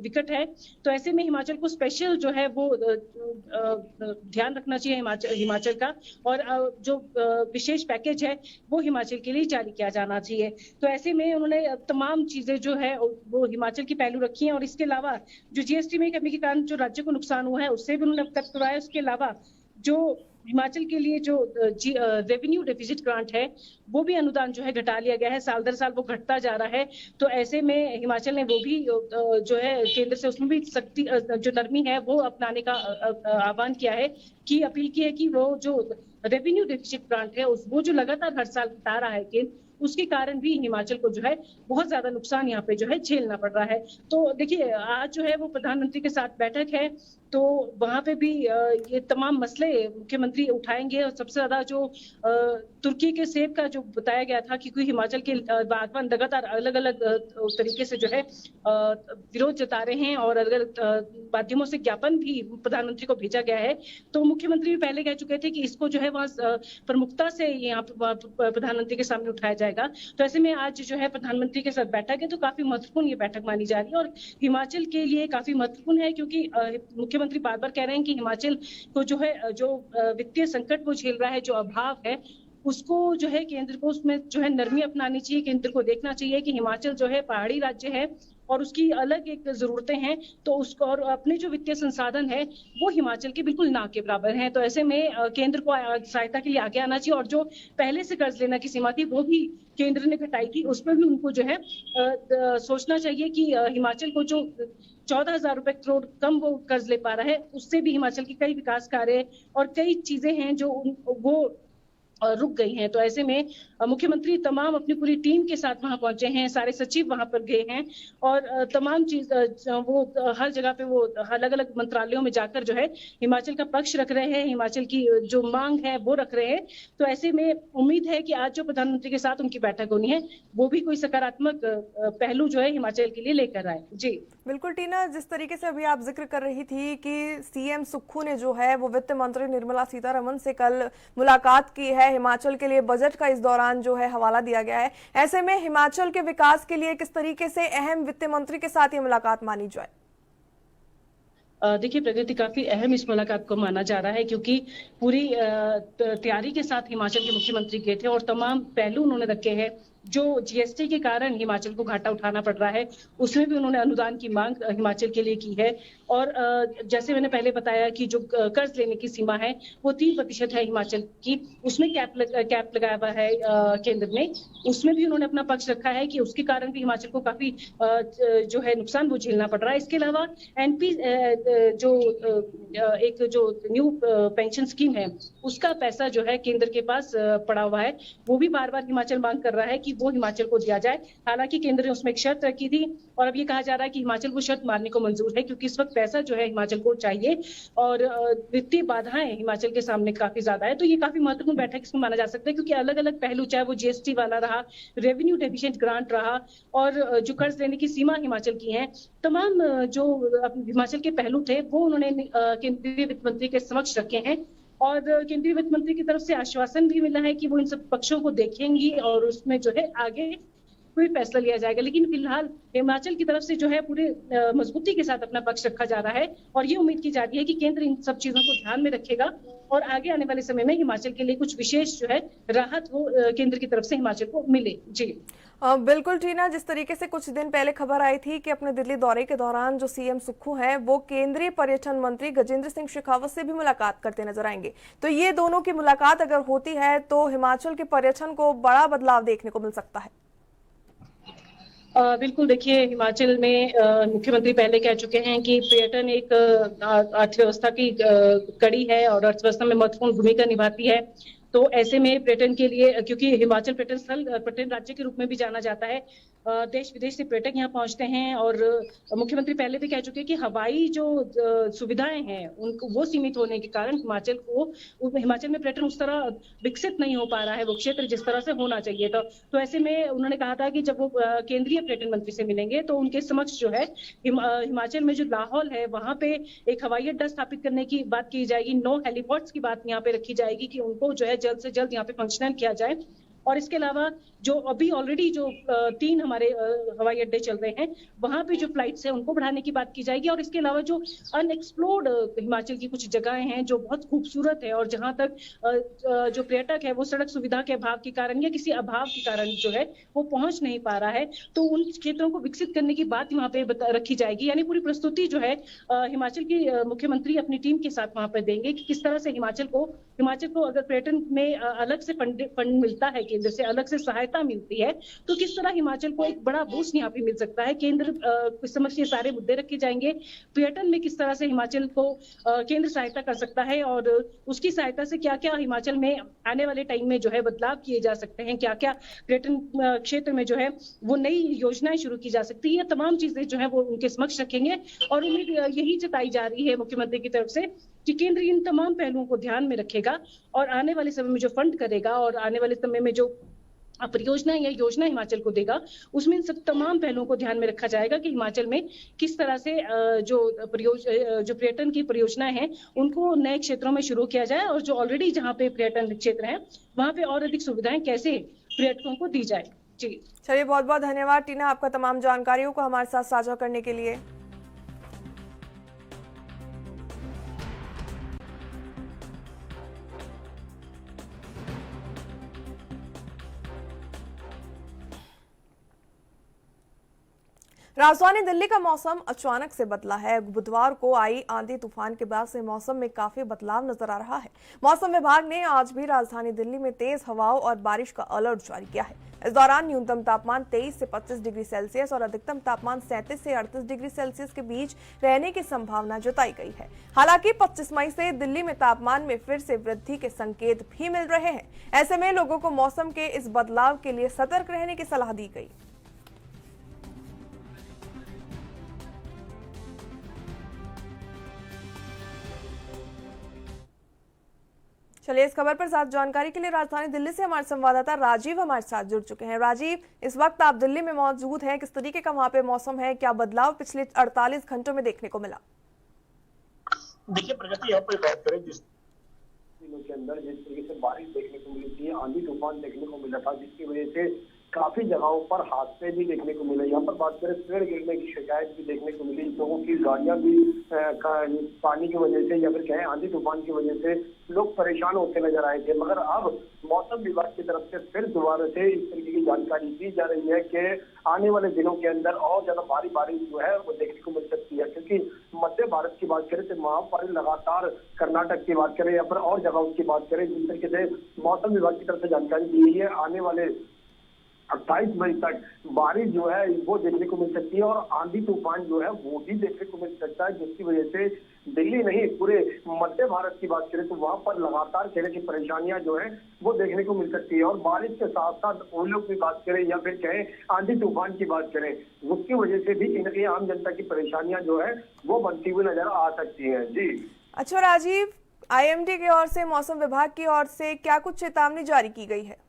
विकट है। तो ऐसे में हिमाचल को स्पेशल जो है वो ध्यान रखना चाहिए हिमाचल का, और जो विशेष पैकेज है वो हिमाचल के लिए जारी किया जाना चाहिए। तो ऐसे में उन्होंने तमाम चीजें जो है वो हिमाचल की पहलू रखी है। और इसके अलावा जो जीएसटी में कमी के कारण जो राज्य को नुकसान हुआ है उससे भी उन्होंने अवगत करवाया। उसके अलावा जो हिमाचल के लिए जो रेवेन्यू डेफिसिट ग्रांट है वो भी अनुदान जो है घटा लिया गया है, साल दर साल वो घटता जा रहा है। तो ऐसे में हिमाचल ने वो भी जो है केंद्र से उसमें भी सख्ती जो नरमी है वो अपनाने का आह्वान किया है, कि अपील की है कि वो जो रेवेन्यू डेफिसिट ग्रांट है वो जो लगातार हर साल घटा रहा है केंद्र, उसके कारण भी हिमाचल को जो है बहुत ज्यादा नुकसान यहाँ पे जो है झेलना पड़ रहा है। तो देखिए आज जो है वो प्रधानमंत्री के साथ बैठक है, तो वहां पे भी ये तमाम मसले मुख्यमंत्री उठाएंगे। और सबसे ज्यादा जो तुर्की के सेब का जो बताया गया था कि कोई हिमाचल के बागवान लगातार अलग अलग तरीके से जो है विरोध जता रहे हैं और अलग अलग माध्यमों से ज्ञापन भी प्रधानमंत्री को भेजा गया है। तो मुख्यमंत्री भी पहले कह चुके थे कि इसको जो है वहाँ प्रमुखता से यहाँ प्रधानमंत्री के सामने उठाया जाएगा। तो ऐसे में आज जो है प्रधानमंत्री के साथ बैठक है, तो काफी महत्वपूर्ण ये बैठक मानी जा रही है और हिमाचल के लिए काफी महत्वपूर्ण है, क्योंकि मुख्यमंत्री बार बार कह रहे हैं कि हिमाचल को जो है जो वित्तीय संकट वो झेल रहा है, जो अभाव है उसको जो है केंद्र को उसमें जो है नरमी अपनानी चाहिए। केंद्र को देखना चाहिए कि हिमाचल जो है पहाड़ी राज्य है और उसकी अलग एक जरूरतें हैं, तो उसको और अपने जो वित्तीय संसाधन है वो हिमाचल के बिल्कुल ना के बराबर हैं। तो ऐसे में केंद्र को सहायता के लिए आगे आना चाहिए। और जो पहले से कर्ज लेने की सीमा थी वो भी केंद्र ने घटाई थी, उस पर भी उनको जो है सोचना चाहिए कि हिमाचल को जो 14,000 रुपए करोड़ कम वो कर्ज ले पा रहा है, उससे भी हिमाचल के कई विकास कार्य और कई चीजें हैं जो वो रुक गई हैं। तो ऐसे में मुख्यमंत्री तमाम अपनी पूरी टीम के साथ वहां पहुंचे हैं, सारे सचिव वहां पर गए हैं और तमाम चीज वो हर जगह पे वो अलग अलग मंत्रालयों में जाकर जो है हिमाचल का पक्ष रख रहे हैं, हिमाचल की जो मांग है वो रख रहे हैं। तो ऐसे में उम्मीद है कि आज जो प्रधानमंत्री के साथ उनकी बैठक होनी है वो भी कोई सकारात्मक पहलू जो है हिमाचल के लिए लेकर आए। जी बिल्कुल टीना, जिस तरीके से अभी आप जिक्र कर रही थी कि सीएम सुक्खू ने जो है वो वित्त मंत्री निर्मला सीतारमण से कल मुलाकात की है, हिमाचल के लिए बजट का इस दौरान जो है हवाला दिया गया है। ऐसे में हिमाचल के विकास के लिए किस तरीके से अहम वित्त मंत्री के साथ ये मुलाकात मानी जाए? देखिए प्रगति, काफी अहम इस मुलाकात को माना जा रहा है, क्योंकि पूरी तैयारी के साथ हिमाचल के मुख्यमंत्री गए थे और तमाम पहलू उन्होंने रखे हैं। जो जीएसटी के कारण हिमाचल को घाटा उठाना पड़ रहा है उसमें भी उन्होंने अनुदान की मांग हिमाचल के लिए की है। और जैसे मैंने पहले बताया कि जो कर्ज लेने की सीमा है वो 3% है हिमाचल की, उसमें कैप लगाया हुआ है केंद्र ने, उसमें भी उन्होंने अपना पक्ष रखा है कि उसके कारण भी हिमाचल को काफी जो है नुकसान वो झेलना पड़ रहा है। इसके अलावा एनपी जो एक जो न्यू पेंशन स्कीम है उसका पैसा जो है केंद्र के पास पड़ा हुआ है, वो भी बार बार हिमाचल मांग कर रहा है कि वो हिमाचल को दिया जाए। हालांकि केंद्र ने उसमें एक शर्त रखी थी और अब ये कहा जा रहा है कि हिमाचल वो शर्त मानने को मंजूर है, क्योंकि इस वक्त पैसा जो है हिमाचल को चाहिए और वित्तीय बाधाएं हिमाचल के सामने काफी ज्यादा है। तो ये काफी महत्वपूर्ण बैठक इसमें माना जा सकता है, क्योंकि अलग अलग पहलू, चाहे वो जीएसटी वाला रहा, रेवेन्यू डेफिशिएंट ग्रांट रहा और जो कर्ज लेने की सीमा हिमाचल की है, तमाम जो हिमाचल के पहलू थे वो उन्होंने केंद्रीय वित्त मंत्री के समक्ष रखे हैं। और केंद्रीय वित्त मंत्री की तरफ से आश्वासन भी मिला है कि वो इन सब पक्षों को देखेंगी और उसमें जो है आगे कोई फैसला लिया जाएगा। लेकिन फिलहाल हिमाचल की तरफ से जो है पूरे मजबूती के साथ अपना पक्ष रखा जा रहा है और ये उम्मीद की जा रही है कि केंद्र इन सब चीजों को ध्यान में रखेगा और आगे आने वाले समय में हिमाचल के लिए कुछ विशेष जो है राहत हो केंद्र की तरफ से हिमाचल को मिले। जी बिल्कुल टीना, जिस तरीके से कुछ दिन पहले खबर आई थी कि अपने दिल्ली दौरे के दौरान जो सीएम सुक्खू हैं वो केंद्रीय पर्यटन मंत्री गजेंद्र सिंह शेखावत से भी मुलाकात करते नजर आएंगे, तो ये दोनों की मुलाकात अगर होती है तो हिमाचल के पर्यटन को बड़ा बदलाव देखने को मिल सकता है। बिल्कुल, देखिए हिमाचल में मुख्यमंत्री पहले कह चुके हैं कि पर्यटन एक अर्थव्यवस्था की कड़ी है और अर्थव्यवस्था में महत्वपूर्ण भूमिका निभाती है। तो ऐसे में पर्यटन के लिए, क्योंकि हिमाचल पर्यटन स्थल पर्यटन राज्य के रूप में भी जाना जाता है, देश विदेश से पर्यटक यहाँ पहुंचते हैं और मुख्यमंत्री पहले भी कह चुके हैं कि हवाई जो सुविधाएं हैं उनको वो सीमित होने के कारण हिमाचल में पर्यटन उस तरह विकसित नहीं हो पा रहा है वो क्षेत्र जिस तरह से होना चाहिए था। तो ऐसे में उन्होंने कहा था कि जब वो केंद्रीय पर्यटन मंत्री से मिलेंगे तो उनके समक्ष जो है हिमाचल में जो लाहौल है वहां पे एक हवाई अड्डा स्थापित करने की बात की जाएगी, 9 हेलीपोर्ट्स की बात यहाँ पे रखी जाएगी कि उनको जो है जल्द से जल्द यहाँ पे फंक्शनल किया जाए। और इसके अलावा जो अभी ऑलरेडी जो 3 हमारे हवाई अड्डे चल रहे हैं वहां पे जो फ्लाइट्स है उनको बढ़ाने की बात की जाएगी। और इसके अलावा जो अनएक्सप्लोर्ड हिमाचल की कुछ जगहें हैं जो बहुत खूबसूरत है और जहां तक जो पर्यटक है वो सड़क सुविधा के अभाव के कारण या किसी अभाव के कारण जो है वो पहुंच नहीं पा रहा है, तो उन क्षेत्रों को विकसित करने की बात वहां पे रखी जाएगी। यानी पूरी प्रस्तुति जो है हिमाचल की मुख्यमंत्री अपनी टीम के साथ वहां पर देंगे कि किस तरह से हिमाचल को अगर पर्यटन में अलग से फंड मिलता है, केंद्र से अलग से सहायता मिलती है, तो किस तरह हिमाचल को एक बड़ा बूस्ट यहाँ पे मिल सकता है। केंद्र समक्ष ये सारे मुद्दे रखे जाएंगे। पर्यटन में किस तरह से हिमाचल को केंद्र सहायता कर सकता है और उसकी सहायता से क्या क्या हिमाचल में आने वाले टाइम में जो है बदलाव किए जा सकते हैं, क्या क्या पर्यटन क्षेत्र में जो है वो नई योजनाएं शुरू की जा सकती है, तमाम चीजें जो है वो उनके समक्ष रखेंगे। और उम्मीद यही जताई जा रही है मुख्यमंत्री की तरफ से कि केंद्र इन तमाम पहलुओं को ध्यान में रखेगा और आने वाले समय में जो फंड करेगा और आने वाले समय में जो परियोजना या योजना हिमाचल को देगा उसमें इन सब तमाम पहलुओं को ध्यान में रखा जाएगा कि हिमाचल में किस तरह से जो पर्यटन की परियोजनाएं हैं उनको नए क्षेत्रों में शुरू किया जाए और जो ऑलरेडी जहाँ पे पर्यटन क्षेत्र है वहां पे और अधिक सुविधाएं कैसे पर्यटकों को दी जाए। जी चलिए, बहुत बहुत धन्यवाद टीना आपका तमाम जानकारियों को हमारे साथ साझा करने के लिए। राजधानी दिल्ली का मौसम अचानक से बदला है। बुधवार को आई आंधी तूफान के बाद से मौसम में काफी बदलाव नजर आ रहा है। मौसम विभाग ने आज भी राजधानी दिल्ली में तेज हवाओं और बारिश का अलर्ट जारी किया है। इस दौरान न्यूनतम तापमान 23 से 25 डिग्री सेल्सियस और अधिकतम तापमान 37 से 38 डिग्री सेल्सियस के बीच रहने की संभावना जताई गई है। हालांकि 25 मई से दिल्ली में तापमान में फिर से वृद्धि के संकेत भी मिल रहे हैं। ऐसे में लोगों को मौसम के इस बदलाव के लिए सतर्क रहने की सलाह दी गई। चलिए, इस खबर पर साथ जानकारी के लिए राजधानी दिल्ली से हमारे संवाददाता राजीव हमारे साथ जुड़ चुके हैं। राजीव, इस वक्त आप दिल्ली में मौजूद हैं, किस तरीके का वहां पे मौसम है, क्या बदलाव पिछले 48 घंटों में देखने को मिला? देखिए प्रगति, यहाँ पर बात करें जिस दिनों के अंदर जिस तरीके से बारिश देखने को मिली थी, आंधी तूफान देखने को मिला था, जिसकी वजह से काफी जगहों पर हादसे भी देखने को मिले। यहाँ पर बात करें पेड़ गिरने की शिकायत भी देखने को मिली, लोगों की गाड़ियां भी पानी की वजह से या फिर कहें आंधी तूफान की वजह से लोग परेशान होते नजर आए थे। मगर अब मौसम विभाग की तरफ से फिर दोबारा से इस तरीके की जानकारी दी जा रही है कि आने वाले दिनों के अंदर और ज्यादा भारी बारिश जो है वो देखने को मिल सकती है, क्योंकि मध्य भारत की बात करें तो वहां पर लगातार कर्नाटक की बात करें या फिर और जगहों की बात करें, जिस तरीके से मौसम विभाग की तरफ से जानकारी दी गई है, आने वाले 28 मई तक बारिश जो है वो देखने को मिल सकती है और आंधी तूफान जो है वो भी देखने को मिल सकता है, जिसकी वजह से दिल्ली नहीं पूरे मध्य भारत की बात करें तो वहां पर लगातार कहने की परेशानियां जो है वो देखने को मिल सकती है। और बारिश के साथ साथ ओलों की बात करें या फिर कहें आंधी तूफान की बात करें, उसकी वजह से भी इनकी आम जनता की परेशानियां जो है वो बनती हुई नजर आ सकती है। जी अच्छा राजीव, IMD की ओर से, मौसम विभाग की ओर से क्या कुछ चेतावनी जारी की गई है?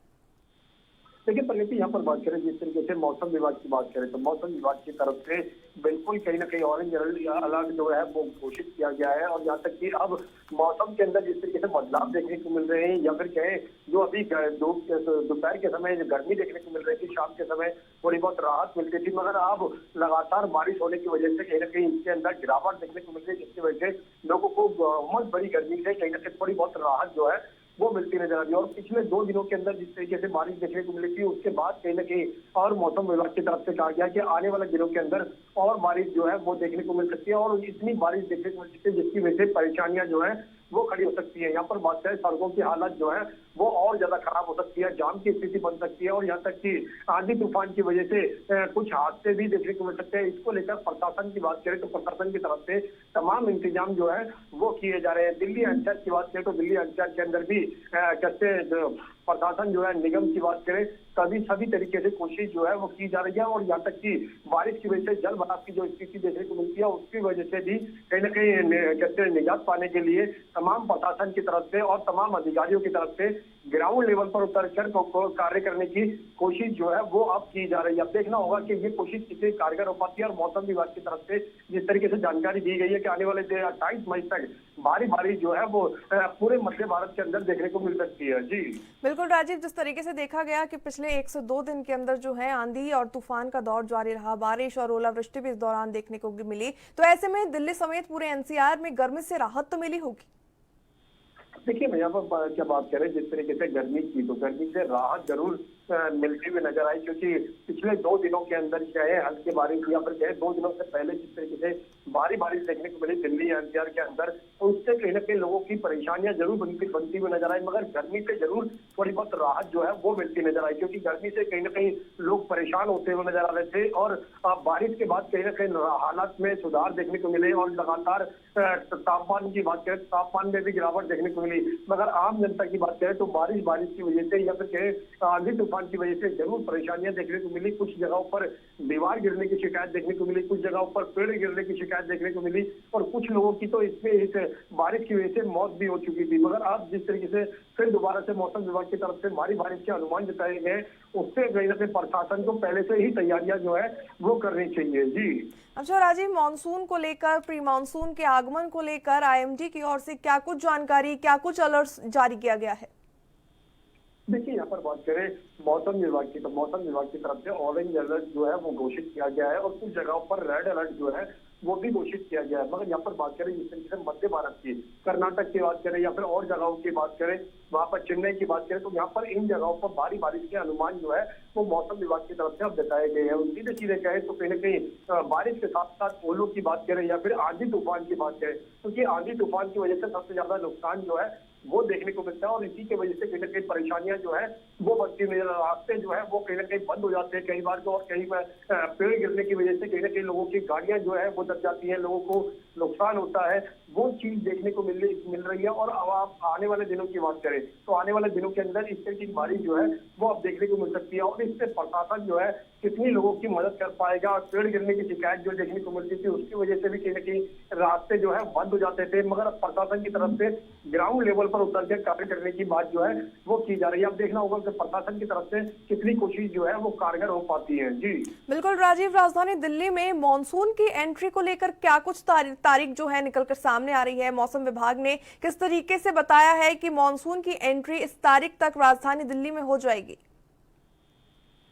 देखिए प्रगति, यहाँ पर बात करें जिस तरीके से मौसम विभाग की बात करें तो मौसम विभाग की तरफ से बिल्कुल कहीं ना कहीं ऑरेंज अलर्ट जो है वो घोषित किया गया है। और यहाँ तक कि अब मौसम के अंदर जिस तरीके से बदलाव देखने को मिल रहे हैं, या फिर कहें जो अभी दोपहर के समय गर्मी देखने को मिल रही थी, शाम के समय थोड़ी बहुत राहत मिलती थी, मगर अब लगातार बारिश होने की वजह से कहीं ना कहीं इसके अंदर गिरावट देखने को मिल रही है, जिसकी वजह से लोगों को उमस भरी गर्मी से कहीं ना कहीं थोड़ी बहुत राहत जो है वो मिलती नजर आ रही है। और पिछले 2 दिनों के अंदर जिस तरीके से बारिश देखने को मिली थी, उसके बाद कहीं ना कहीं और मौसम विभाग की तरफ से कहा गया कि आने वाले दिनों के अंदर और बारिश जो है वो देखने को मिल सकती है, और इतनी बारिश देखने को मिल सकती है जिसकी वजह से परेशानियां जो है वो खड़ी हो सकती है। यहाँ पर बात करें सड़कों की हालत जो है वो और ज्यादा खराब हो सकती है, जाम की स्थिति बन सकती है, और यहाँ तक कि आंधी तूफान की वजह से कुछ हादसे भी देखने को मिल सकते हैं। इसको लेकर प्रशासन की बात करें तो प्रशासन की तरफ से तमाम इंतजाम जो है वो किए जा रहे हैं। दिल्ली एनसीआर की बात करें तो दिल्ली एनसीआर के अंदर भी कैसे प्रशासन जो है, निगम की बात करें सभी तरीके से कोशिश जो है वो की जा रही है। और यहाँ तक कि बारिश की वजह से जल भराव की जो स्थिति देखने को मिलती है, उसकी वजह से भी कहीं ना कहीं कैसे निजात पाने के लिए तमाम प्रशासन की तरफ से और तमाम अधिकारियों की तरफ से ग्राउंड लेवल पर उतरकर कार्य करने की कोशिश जो है वो अब की जा रही है। अब देखना होगा कि ये कोशिश कितनी कारगर हो पाती है। और मौसम विभाग की तरफ से जिस तरीके से जानकारी दी गई है कि आने वाले 28 मई तक भारी बारिश जो है वो पूरे मध्य भारत के अंदर देखने को मिल सकती है। जी बिल्कुल राजीव, जिस तरीके से देखा गया कि पिछले 1 से 2 दिन के अंदर जो है आंधी और तूफान का दौर जारी रहा, बारिश और ओलावृष्टि भी इस दौरान देखने को मिली, तो ऐसे में दिल्ली समेत पूरे एनसीआर में गर्मी से राहत तो मिली होगी। देखिए मैं यहाँ पर क्या बात करें जिस तरीके से गर्मी की, तो गर्मी से राहत जरूर मिलती हुई नजर आई, क्योंकि पिछले 2 दिनों के अंदर चाहे हल्की बारिश या फिर चाहे 2 दिनों से पहले जिस तरीके से भारी बारिश देखने को मिली दिल्ली एनसीआर के अंदर, तो उससे कहीं ना कहीं लोगों की परेशानियां जरूर बनती हुई नजर आई, मगर गर्मी से जरूर थोड़ी बहुत राहत जो है वो मिलती नजर आई, क्योंकि गर्मी से कहीं ना कहीं लोग परेशान होते हुए नजर आ रहे थे। और बारिश के बाद कहीं ना कहीं हालात में सुधार देखने को मिले, और लगातार तापमान की बात करें तापमान में भी गिरावट देखने को मिली। मगर आम जनता की बात करें तो बारिश की वजह से या फिर कहें आंधी तूफान की वजह से जरूर परेशानियां देखने को मिली। कुछ जगहों पर दीवार गिरने की शिकायत देखने को मिली, कुछ जगहों पर पेड़ गिरने की शिकायत देखने को मिली, और कुछ लोगों की तो इसमें इस बारिश की वजह से मौत भी हो चुकी थी। मगर अब जिस तरीके से फिर दोबारा से मौसम विभाग की तरफ से भारी बारिश के अनुमान जताए गए, उससे कहीं ना कहीं प्रशासन को पहले से ही तैयारियां जो है वो करनी चाहिए। जी अच्छा राजीव, मानसून को लेकर, प्री मानसून के आगमन को लेकर आईएमडी की ओर से क्या कुछ जानकारी, क्या कुछ अलर्ट जारी किया गया है? देखिए यहाँ पर बात करें मौसम विभाग की, तो मौसम विभाग की तरफ से ऑरेंज अलर्ट जो है वो घोषित किया गया है, और कुछ जगहों पर रेड अलर्ट जो है वो भी घोषित किया गया है। मगर यहाँ पर बात करें जिस तरीके से मध्य भारत की, कर्नाटक की बात करें या फिर और जगहों की बात करें, वहां पर चेन्नई की बात करें, तो यहाँ पर इन जगहों पर भारी बारिश के अनुमान जो है वो मौसम विभाग की तरफ से अब बताए गए हैं। सीधे सीधे कहें तो कहीं ना कहीं बारिश के साथ साथ ओलों की बात करें या फिर आंधी तूफान की बात करें, क्योंकि आंधी तूफान की वजह से सबसे ज्यादा नुकसान जो है वो देखने को मिलता है, और इसी की वजह से कहीं ना कहीं परेशानियां जो है वो बढ़ती हुई, रास्ते जो है वो कहीं ना कहीं बंद हो जाते हैं कई बार तो, और कहीं पेड़ गिरने की वजह से कहीं ना कहीं लोगों की गाड़ियां जो है वो दब जाती हैं, लोगों को नुकसान होता है, वो चीज देखने को मिल रही है। और अब आप आने वाले दिनों की बात करें तो आने वाले दिनों के अंदर इस तरह की बारिश जो है वो अब देखने को मिल सकती है, और इससे प्रशासन जो है कितनी लोगों की मदद कर पाएगा। और पेड़ गिरने की शिकायत जो देखने को मिलती थी उसकी वजह से भी कहीं ना कहीं रास्ते जो है बंद हो जाते थे, मगर प्रशासन की तरफ से ग्राउंड लेवल पर उतर कर कार्य करने की बात जो है वो की जा रही है। अब देखना होगा कि प्रशासन की तरफ से कितनी कोशिश जो है वो कारगर हो पाती है। जी बिल्कुल राजीव, राजधानी दिल्ली में मॉनसून की एंट्री को लेकर क्या कुछ तारीख जो है निकलकर सामने आ रही है? मौसम विभाग ने किस तरीके से बताया है कि मॉनसून की एंट्री इस तारीख तक राजधानी दिल्ली में हो जाएगी?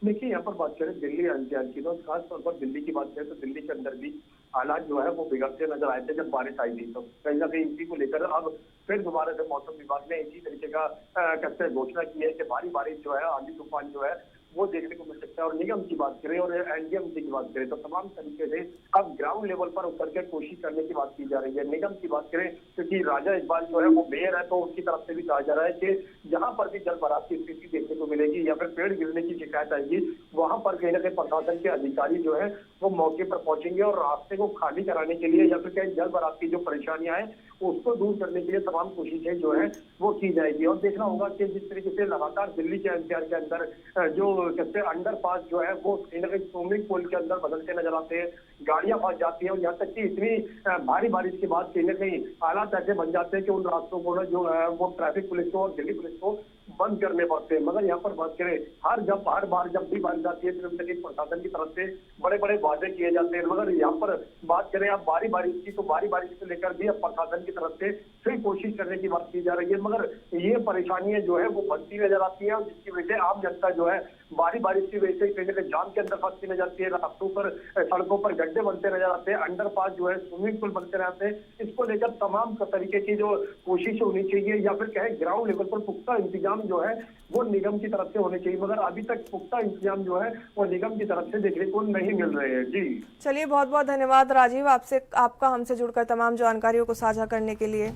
देखिए यहाँ पर बात करें दिल्ली एनसीआर की, तो खास तौर पर दिल्ली की बात करें तो दिल्ली के अंदर भी हालात जो है वो बिगड़ते नजर आए थे जब बारिश आई थी। तो कहीं ना कहीं इसी को लेकर अब फिर दोबारा से मौसम विभाग ने इसी तरीके का कैसे घोषणा की है कि भारी बारिश जो है, आंधी तूफान जो है वो देखने को मिल सकता है। और निगम की बात करें और एनडीएमसी की बात करें तो तमाम तरीके से अब ग्राउंड लेवल पर उतर के कोशिश करने की बात की जा रही है। निगम की बात करें क्योंकि राजा इकबाल जो है वो मेयर है, तो उनकी तरफ से भी कहा जा रहा है कि जहां पर भी जल भराव की स्थिति देखने को मिलेगी या फिर पेड़ गिरने की शिकायत आएगी, वहां पर कहीं ना कहीं प्रशासन के अधिकारी जो है वो मौके पर पहुंचेंगे और रास्ते को खाली कराने के लिए या फिर कहीं जल भराव की जो परेशानियां हैं उसको दूर करने के लिए तमाम कोशिशें जो है वो की जाएगी। और देखना होगा कि जिस तरीके से लगातार दिल्ली के एनसीआर के अंदर जो कहते हैं अंडर पास जो है वो कहीं ना कहीं स्विमिंग पूल के अंदर बदलते नजर आते हैं, गाड़ियां फंस जाती हैं, और यहाँ तक कि इतनी भारी बारिश के बाद कहीं ना कहीं हालात ऐसे बन जाते हैं कि उन रास्तों को जो है वो ट्रैफिक पुलिस को और दिल्ली पुलिस को बंद करने पड़ते हैं। मगर यहाँ पर बात करें हर बार जब भी बारिश आती है तो प्रशासन की तरफ से बड़े बड़े वादे किए जाते हैं। मगर यहाँ पर बात करें अब बारी बारिश की, तो बारी बारिश को लेकर भी अब प्रशासन की तरफ से फिर कोशिश करने की बात की जा रही है। मगर ये परेशानियां जो है वो बढ़ती नजर आती है, जिसकी वजह से आम जनता जो है बारी बारिश की वजह से कहीं ना कहीं जाम के अंदर फंसती नजर आती है। रास्तों पर, सड़कों पर गड्ढे बनते नजर आते हैं, अंडरपास जो है स्विमिंग पूल बनते रहते हैं। इसको लेकर तमाम तरीके की जो कोशिश होनी चाहिए या फिर कहे ग्राउंड लेवल पर पुख्ता इंतजाम जो है वो निगम की तरफ से होने चाहिए। मगर अभी तक पुख्ता इंतजाम जो है वो निगम की तरफ से देखने को नहीं मिल रहे हैं। जी चलिए, बहुत बहुत धन्यवाद राजीव आपका हमसे जुड़कर तमाम जानकारियों को साझा करने के लिए।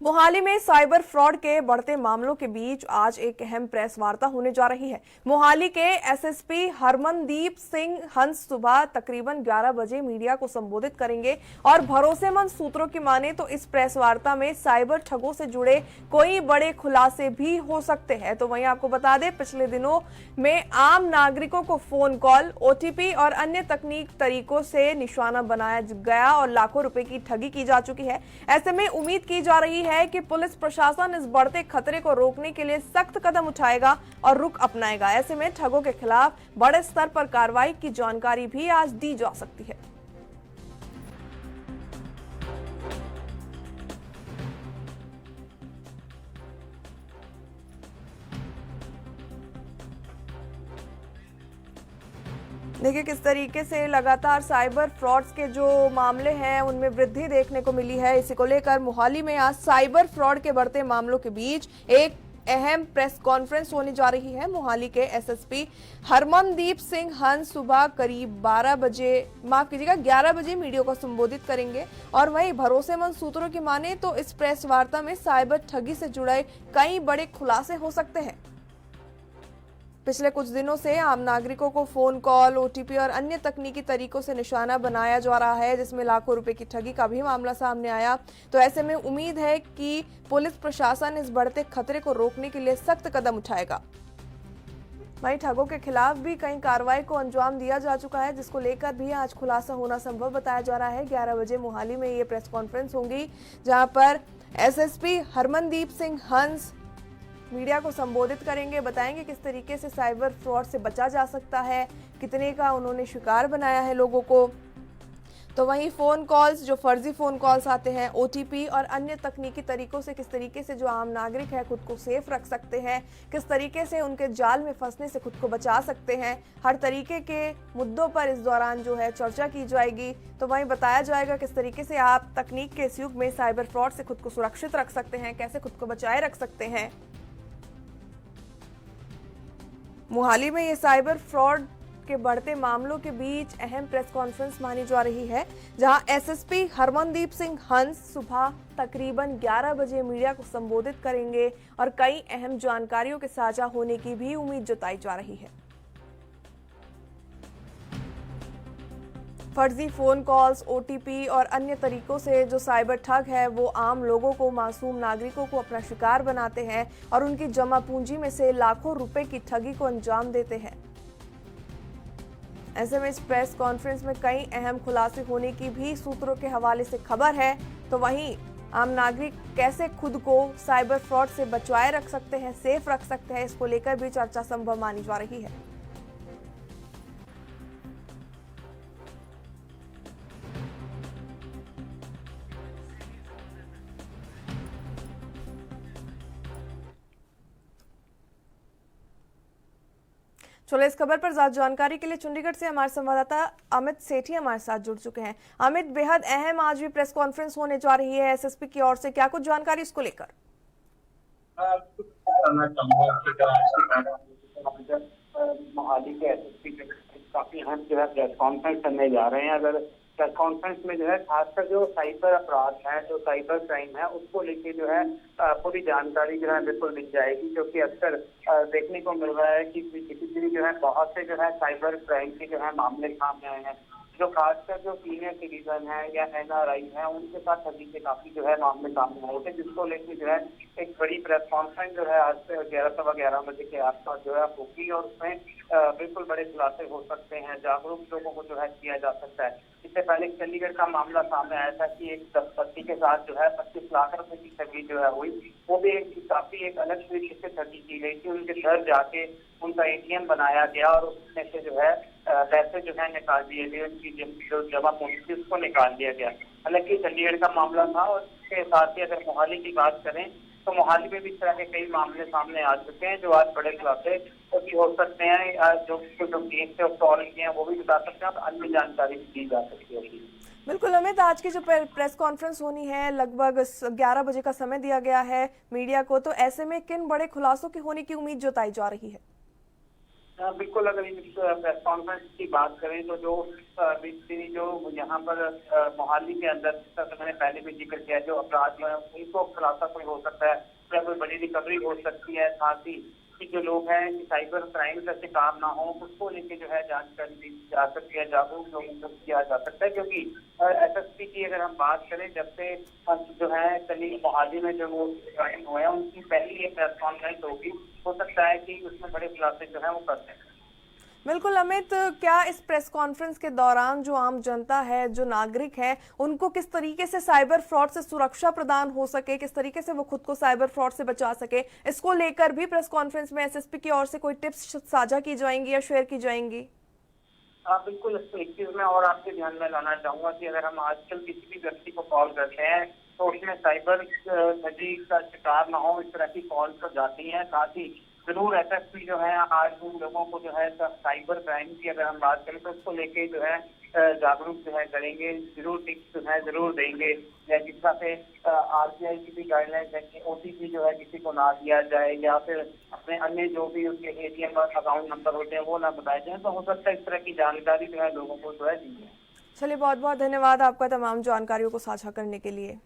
मोहाली में साइबर फ्रॉड के बढ़ते मामलों के बीच आज एक अहम प्रेस वार्ता होने जा रही है। मोहाली के एसएसपी हरमनदीप सिंह हंस सुबह तकरीबन 11 बजे मीडिया को संबोधित करेंगे और भरोसेमंद सूत्रों की माने तो इस प्रेस वार्ता में साइबर ठगों से जुड़े कोई बड़े खुलासे भी हो सकते हैं। तो वहीं आपको बता दें, पिछले दिनों में आम नागरिकों को फोन कॉल, ओटीपी और अन्य तकनीक तरीकों से निशाना बनाया गया और लाखों रुपए की ठगी की जा चुकी है। ऐसे में उम्मीद की जा रही है कि पुलिस प्रशासन इस बढ़ते खतरे को रोकने के लिए सख्त कदम उठाएगा और रुख अपनाएगा। ऐसे में ठगों के खिलाफ बड़े स्तर पर कार्रवाई की जानकारी भी आज दी जा सकती है। देखिए किस तरीके से लगातार साइबर फ्रॉड्स के जो मामले हैं उनमें वृद्धि देखने को मिली है। इसी को लेकर मोहाली में आज साइबर फ्रॉड के बढ़ते मामलों के बीच एक अहम प्रेस कॉन्फ्रेंस होने जा रही है। मोहाली के एसएसपी हरमनदीप सिंह हंस सुबह करीब 11 बजे मीडिया को संबोधित करेंगे और वहीं भरोसेमंद सूत्रों की माने तो इस प्रेस वार्ता में साइबर ठगी से जुड़े कई बड़े खुलासे हो सकते हैं। पिछले कुछ दिनों से आम नागरिकों को फोन कॉल, ओटीपी और अन्य तकनीकी तरीकों से निशाना बनाया जा रहा है, जिसमें लाखों रुपए की ठगी का भी मामला सामने आया। तो ऐसे में उम्मीद है कि पुलिस प्रशासन इस बढ़ते खतरे को रोकने के लिए सख्त कदम उठाएगा। वहीं ठगों के खिलाफ भी कई कार्रवाई को अंजाम दिया जा चुका है, जिसको लेकर भी आज खुलासा होना संभव बताया जा रहा है। 11 बजे मोहाली में ये प्रेस कॉन्फ्रेंस होंगी, जहां पर एसएसपी हरमनदीप सिंह हंस मीडिया को संबोधित करेंगे, बताएंगे किस तरीके से साइबर फ्रॉड से बचा जा सकता है, कितने का उन्होंने शिकार बनाया है लोगों को। तो वहीं फोन कॉल्स, जो फर्जी फोन कॉल्स आते हैं, ओटीपी और अन्य तकनीकी तरीकों से किस तरीके से जो आम नागरिक है खुद को सेफ रख सकते हैं, किस तरीके से उनके जाल में फंसने से खुद को बचा सकते हैं, हर तरीके के मुद्दों पर इस दौरान जो है चर्चा की जाएगी। तो वहीं बताया जाएगा किस तरीके से आप तकनीक के इस युग में साइबर फ्रॉड से खुद को सुरक्षित रख सकते हैं, कैसे खुद को बचाए रख सकते हैं। मोहाली में ये साइबर फ्रॉड के बढ़ते मामलों के बीच अहम प्रेस कॉन्फ्रेंस मानी जा रही है, जहां एसएसपी हरमनदीप सिंह हंस सुबह तकरीबन 11 बजे मीडिया को संबोधित करेंगे और कई अहम जानकारियों के साझा होने की भी उम्मीद जताई जा रही है। फर्जी फोन कॉल्स, ओटीपी और अन्य तरीकों से जो साइबर ठग है वो आम लोगों को, मासूम नागरिकों को अपना शिकार बनाते हैं और उनकी जमा पूंजी में से लाखों रुपए की ठगी को अंजाम देते हैं। ऐसे में इस प्रेस कॉन्फ्रेंस में कई अहम खुलासे होने की भी सूत्रों के हवाले से खबर है। तो वहीं आम नागरिक कैसे खुद को साइबर फ्रॉड से बचाए रख सकते हैं, सेफ रख सकते हैं, इसको लेकर भी चर्चा संभव मानी जा रही है। चलो इस खबर पर ज्यादा जानकारी के लिए चंडीगढ़ से हमारे संवाददाता अमित सेठी हमारे साथ जुड़ चुके हैं। अमित, बेहद अहम आज भी प्रेस कॉन्फ्रेंस होने जा रही है एसएसपी की ओर से, क्या कुछ जानकारी इसको लेकर? मोहाली के एसएसपी काफी अहम जो है प्रेस कॉन्फ्रेंस करने जा रहे हैं। अगर प्रेस कॉन्फ्रेंस में जो है खासकर जो साइबर अपराध है, जो साइबर क्राइम है, उसको लेके जो है पूरी जानकारी जो है बिल्कुल मिल जाएगी, क्योंकि अक्सर देखने को मिल रहा है कि किसी जो है बहुत से जो है साइबर क्राइम के जो है मामले सामने आए हैं। जो खासकर जो सीनियर सिटीजन है या NRI है, उनके साथ ठगी के काफी जो है मामले सामने आए थे, जिसको लेकर जो है एक बड़ी प्रेस कॉन्फ्रेंस जो है आज से 11:15 बजे के आसपास जो है होगी और उसमें बिल्कुल बड़े खुलासे हो सकते हैं, जागरूक लोगों को जो है किया जा सकता है। इससे पहले चंडीगढ़ का मामला सामने आया था कि एक दंपति के साथ जो है 25 लाख रुपए की ठगी जो है हुई, वो भी काफी एक अलग तरीके से ठगी की गई थी। उनके घर जाके उनका ATM बनाया गया और उसमें से जो है पैसे जो है निकाल दिए गए, उनकी जो जमा पूंजी थी उसको निकाल दिया गया। हालांकि चंडीगढ़ का मामला था और इसके साथ ही अगर मोहाली की बात करें तो मोहाली में भी इस तरह के कई मामले सामने आ चुके हैं जो आज बड़े खुलासे भी हो सकते हैं। जो केस से सॉल्व किए हैं वो भी बता सकते हैं और अन्य जानकारी भी दी जा सकती है। बिल्कुल अमित, आज की जो प्रेस कॉन्फ्रेंस होनी है लगभग 11 बजे का समय दिया गया है मीडिया को, तो ऐसे में किन बड़े खुलासों की होने की उम्मीद जताई जा रही है? बिल्कुल, अगर इस प्रेस कॉन्फ्रेंस की बात करें तो जो यहाँ पर मोहाली के अंदर, जिसका मैंने पहले भी जिक्र किया, जो अपराध जो है उनको खुलासा कोई हो सकता है या कोई बड़ी रिकवरी हो सकती है। साथ ही कि जो लोग हैं कि साइबर क्राइम का शिकार ना हो, उसको लेके जो है जानकारी दी जा सकती है, जागरूक लोगों को किया जा सकता है। क्योंकि SSP की अगर हम बात करें, जब से जो है कल मोहाली में जो वो क्राइम हुए हैं उनकी पहली एक प्रेस कॉन्फ्रेंस होगी, हो सकता है कि उसमें बड़े खुलासे जो है वो करते हैं। बिल्कुल अमित, क्या इस प्रेस कॉन्फ्रेंस के दौरान जो आम जनता है, जो नागरिक है, उनको किस तरीके से साइबर फ्रॉड से सुरक्षा प्रदान हो सके, किस तरीके से वो खुद को साइबर फ्रॉड से बचा सके, इसको लेकर भी प्रेस कॉन्फ्रेंस में SSP की ओर से कोई टिप्स साझा की जाएंगी या शेयर की जाएंगी? बिल्कुल, एक चीज मैं और आपके ध्यान में लाना चाहूंगा कि अगर हम आजकल किसी भी व्यक्ति को कॉल करते हैं तो उसमें साइबर ठगी का शिकार न हो, इस तरह की कॉल तो जाती है। साथ ही जरूर SSP जो है आज उन लोगों को जो है साइबर क्राइम की अगर हम बात करें तो उसको लेके जो है जागरूक जो है करेंगे, जरूर टिप्स जो है जरूर देंगे। जिस तरह से RBI की भी गाइडलाइंस है कि OTP जो है किसी को ना दिया जाए या फिर अपने अन्य जो भी उसके ATM और अकाउंट नंबर होते हैं वो ना बताए जाए, तो हो सकता है इस तरह की जानकारी जो है लोगों को जो है दी जाए। चलिए, बहुत बहुत धन्यवाद आपका तमाम जानकारियों को साझा करने के लिए।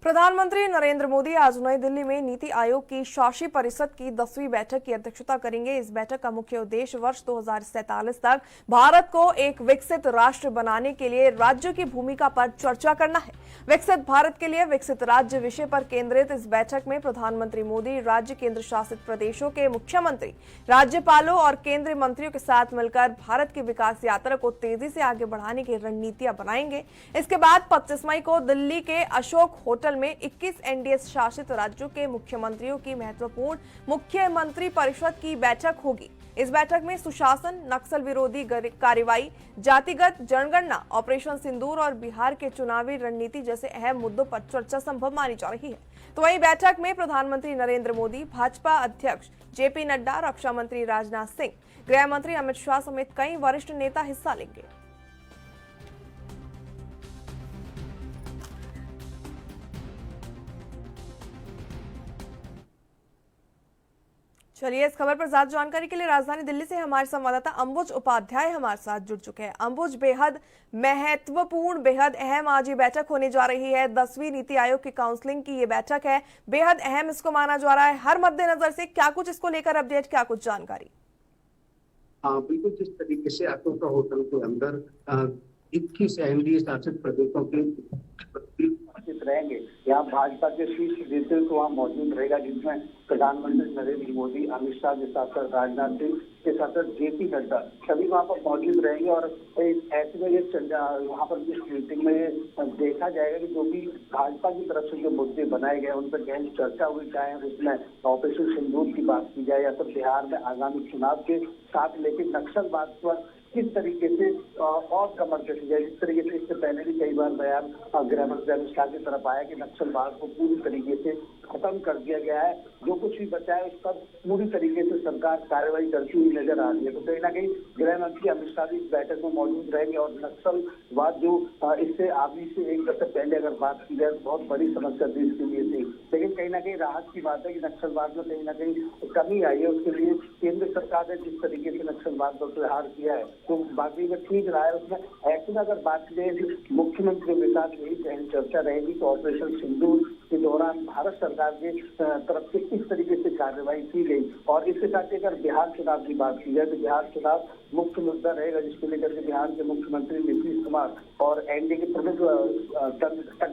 प्रधानमंत्री नरेंद्र मोदी आज नई दिल्ली में नीति आयोग की शासी परिषद की 10वीं बैठक की अध्यक्षता करेंगे। इस बैठक का मुख्य उद्देश्य वर्ष 2047 तक भारत को एक विकसित राष्ट्र बनाने के लिए राज्यों की भूमिका पर चर्चा करना है। विकसित भारत के लिए विकसित राज्य विषय पर केंद्रित इस बैठक में प्रधानमंत्री मोदी राज्य केंद्र शासित प्रदेशों के मुख्यमंत्री, राज्यपालों और केंद्रीय मंत्रियों के साथ मिलकर भारत की विकास यात्रा को तेजी से आगे बढ़ाने की रणनीतियां बनाएंगे। इसके बाद 25 मई को दिल्ली के अशोक होटल में 21 NDA शासित राज्यों के मुख्यमंत्रियों की महत्वपूर्ण मुख्यमंत्री परिषद की बैठक होगी। इस बैठक में सुशासन, नक्सल विरोधी कार्रवाई, जातिगत जनगणना, ऑपरेशन सिंदूर और बिहार के चुनावी रणनीति जैसे अहम मुद्दों पर चर्चा संभव मानी जा रही है। तो वहीं बैठक में प्रधानमंत्री नरेंद्र मोदी, भाजपा अध्यक्ष JP नड्डा, रक्षा मंत्री राजनाथ सिंह, गृह मंत्री अमित शाह समेत कई वरिष्ठ नेता हिस्सा लेंगे। चलिए, इस खबर पर ज्यादा जानकारी के लिए राजधानी दिल्ली से हमारे संवाददाता अंबुज उपाध्याय हमारे साथ जुड़ चुके हैं। अंबुज, बेहद महत्वपूर्ण, बेहद अहम आज ये बैठक होने जा रही है। 10वीं नीति आयोग की काउंसलिंग की ये बैठक है, बेहद अहम इसको माना जा रहा है। हर मद्देनजर से क्या कुछ इसको लेकर अपडेट, क्या कुछ जानकारी? बिल्कुल, जिस तरीके से अशोक होटल के अंदर 21 NDA शासित प्रदेशों के रहेंगे, यहाँ भाजपा के शीर्ष नेतृत्व वहाँ मौजूद रहेगा, जिसमें प्रधानमंत्री नरेंद्र मोदी, अमित शाह के साथ साथ राजनाथ सिंह के साथ साथ JP नड्डा सभी वहाँ पर मौजूद रहेंगे। और ऐसे में ये वहाँ पर इस मीटिंग में देखा जाएगा कि जो भी भाजपा की तरफ से जो मुद्दे बनाए गए उन पर गहन चर्चा हुई, चाहे उसमें ऑपरेशन सिंदूर की बात की जाए या फिर बिहार में आगामी चुनाव के साथ लेकिन नक्सलवाद पर किस तरीके से और कमर कसी जाए। जिस तरीके से इससे पहले भी कई बार बयान गृह मंत्री अमित शाह की तरफ आया कि नक्सलवाद को पूरी तरीके से खत्म कर दिया गया है, जो कुछ भी बचा है उस पर पूरी तरीके से सरकार कार्रवाई करती हुई नजर आ रही है। तो कहीं ना कहीं गृह मंत्री अमित शाह भी इस बैठक में मौजूद रहेंगे और नक्सलवाद जो इससे आदमी से 1 दशक पहले अगर बात की जाए बहुत बड़ी समस्या देश के लिए थी, लेकिन कहीं कहीं ना कहीं राहत की बात है कि नक्सलवाद में कहीं ना कहीं कमी आई है। उसके लिए केंद्र सरकार ने जिस तरीके से नक्सलवाद पर प्रहार किया है तो बाकी में ठीक रहा है। उसमें ऐसे में अगर बात की जाए मुख्यमंत्रियों के साथ यही गहन चर्चा रहेगी तो ऑपरेशन सिंदूर के दौरान भारत सरकार के तरफ से किस तरीके से कार्रवाई की गई, और इसके साथ ही अगर बिहार चुनाव की बात की जाए तो बिहार चुनाव मुख्य मुद्दा रहेगा, जिसको लेकर के बिहार के मुख्यमंत्री नीतीश कुमार और एनडीए के प्रमुख